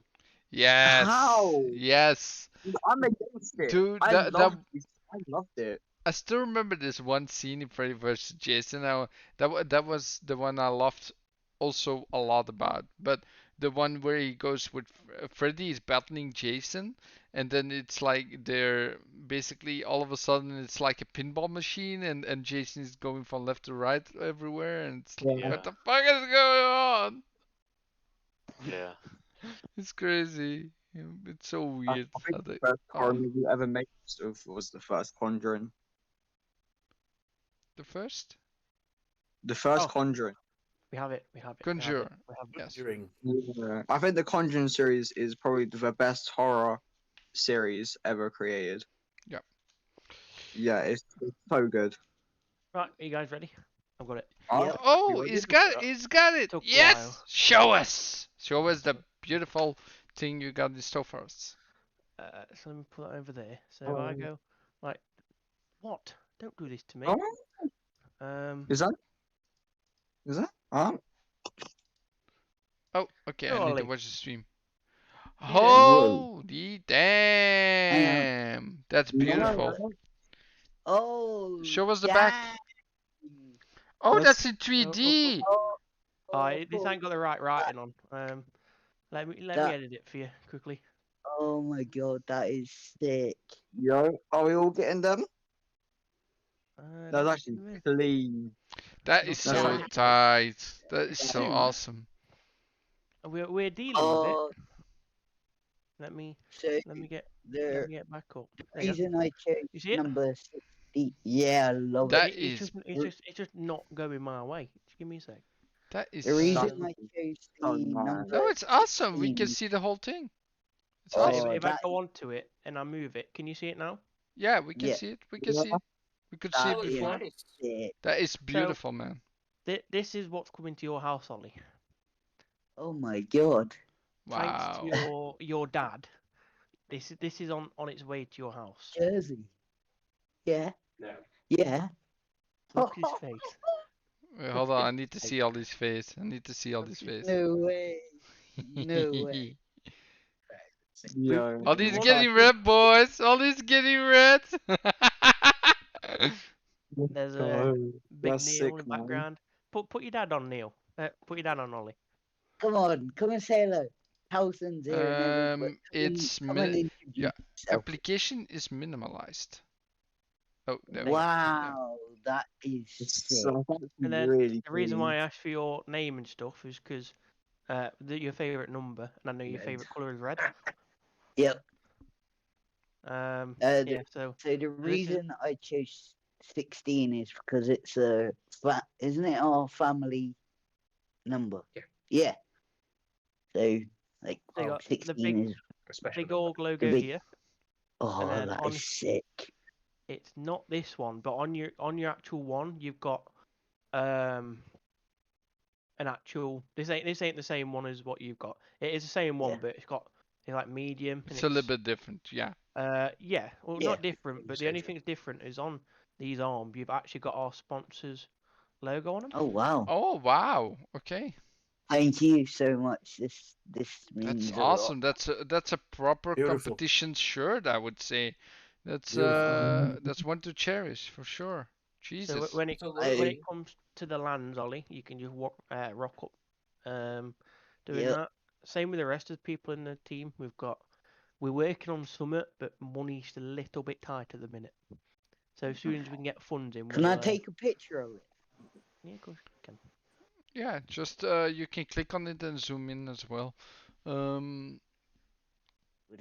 Yes. How? Yes. I'm against it. Dude, I loved it. I still remember this one scene in Freddy vs. Jason. That was the one I loved also a lot about. But the one where he goes with Freddy is battling Jason, and then it's like they're basically all of a sudden it's like a pinball machine, and Jason is going from left to right everywhere, and it's like, Yeah. what the fuck is going on? Yeah. It's crazy. It's so weird. I think how the they- first oh, horror movie ever made was the first Conjuring. the first The first Oh. Conjuring. We have it. We have it. Conjure. We have it. Yes. During Yeah. I think the Conjuring series is probably the best horror series ever created. Yeah. Yeah, it's so good. Right, are you guys ready? I've got it. Yep. Oh, You he's ready? got it. He's got it. Took a Yes. while. Show us. Show us the beautiful thing you got in store for us. So let me put that over there. So I Oh. go like, what? Don't do this to me. Oh, is that? Oh, okay. I need to Surely. watch the stream. there. Holy damn! That's beautiful. Oh. Show us the back. dang. Oh, That's- that's in 3D. Oh, This ain't got the right writing on. Let me That- edit it for you quickly. oh my god, that is sick. Yo, are we all getting them? Let That's me actually zoom in. clean. That is That's so right. tight. That is so Dude. awesome. We're dealing with Oh, it. Let me so get the back up. There you go. reason I chose You see it? number 60. Yeah, I love That it. It's is- just not going my way. Just give me a sec. That is. The reason so- I chose Oh, the no. number. No, it's awesome. We can 16 see the whole thing. It's Oh, awesome. If I that go onto it and I move it, can you see it now? Yeah, we can Yeah. see it. We can Yeah. see it. We could see That it is before. sick. That is beautiful, man. This is what's coming to your house, Ollie. Oh my god. Thanks Wow. to your dad. This is on its way to your house. Jersey. Yeah. Yeah. Yeah. Look at his face. Wait, hold on. I need to see all these face. I need to see all these face. No way. No way. Yo. All these What? getting red, boys. All these getting red. There's a Oh, big that's Neil sick, in the man. background. Put your dad on, Neil. Put your dad on, Ollie. Come on, come and say hello. Towson's here and everything. It's come and introduce yeah, yourself. application is minimalized. Oh, there Wow, that is sick. So that's And then really The reason why I clean. asked for your name and stuff is because your favourite number, and I know your Red. favourite colour is red. Yep. Yeah, The- so So the reason I chose 16 is because it's a isn't it our family number? Yeah. Yeah. So like So you got the 16 is big old logo big- here. oh then that on- is sick. It's not this one, but on your actual one, you've got an actual. This ain't the same one as what you've got. It is the same one, Yeah. but it's like medium. And it's a little bit different. Yeah. Yeah, well, Yeah. not different, but the only thing that's different is on these arms, you've actually got our sponsors logo on them. Oh wow. Oh wow. Okay. Thank you so much. This means That's a lot. awesome. That's a proper Beautiful. competition shirt, I would say. That's Beautiful. that's one to cherish for sure. Jesus. So when it Absolutely. comes to the lands, Ollie, you can just rock up, doing Yep. that. Same with the rest of the people in the team. We're working on summit, but money's a little bit tight at the minute. So as soon as we can get funds in, Can I we'll, take a picture of it? Yeah, of course you can. Yeah, just you can click on it and zoom in as well. Would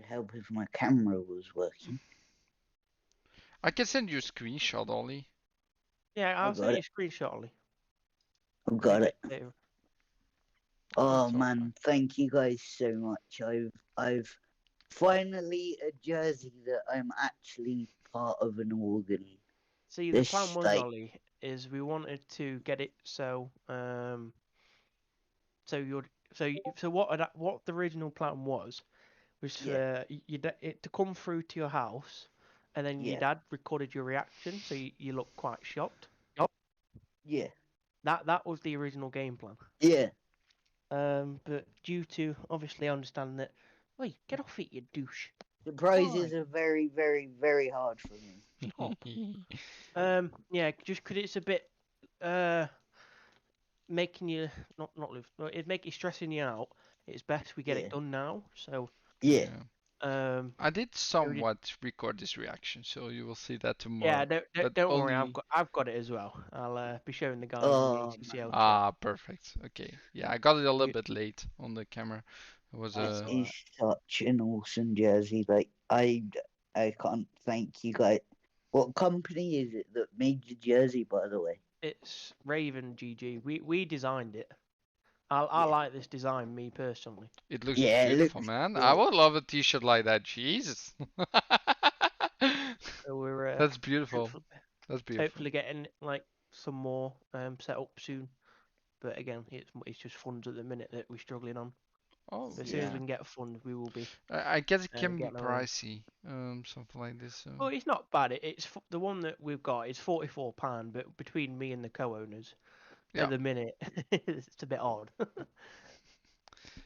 help if my camera was working. I can send you a screenshot, Ollie. Yeah, I'll I've send got you a screenshot, Ollie. I've got it. Later. Oh That's all man, thank you guys so much. I've finally a jersey that I'm actually part of an organ. See, the This, plan was, like- Ollie, is we wanted to get it so what the original plan was for Yeah. it to come through to your house, and then your Yeah. dad recorded your reaction, so you look quite shocked. Yeah. That was the original game plan. Yeah. But due to obviously understanding that, wait, get off it, you douche. Surprises are very, very, very hard for me. Yeah, just 'cause it's a bit making you not live. It make it stressing you out it's best we get Yeah. it done now. So Yeah. I did we- somewhat record this reaction, so you will see that tomorrow. yeah, but don't worry, only... I've got it as well. I'll be showing the guys in the Oh, ACCL man. chat. Ah, perfect. Okay. Yeah, I got it a little We- bit late on the camera. It was That's That all is such an awesome jersey. Like I can't thank you guys. What company is it that made the jersey, by the way? It's Raven GG. We designed it. I Yeah. like this design, me personally. It looks Yeah, it beautiful, looks man. good. I would love a t-shirt like that. Jesus. So we're That's beautiful. hopefully, That's beautiful. hopefully getting like some more set up soon. But again, it's just funds at the minute that we're struggling on. Oh, But as soon as yeah. we can get funds, we will be. I guess it can be getting our own. pricey. Something like this. So. Oh, it's not bad. It's the one that we've got is £44, but between me and the co-owners, Yeah. at the minute, it's a bit odd.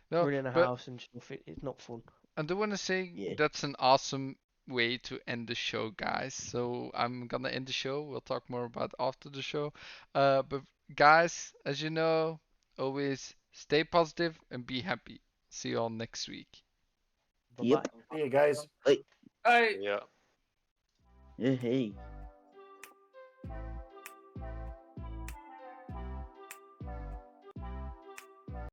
No, Running a but house and stuff, it's not fun. I do want to say Yeah. that's an awesome way to end the show, guys. So I'm gonna end the show. We'll talk more about after the show. But guys, as you know, always stay positive and be happy. See you all next week. Bye-bye. Yep. See you guys. I Yeah. Hey.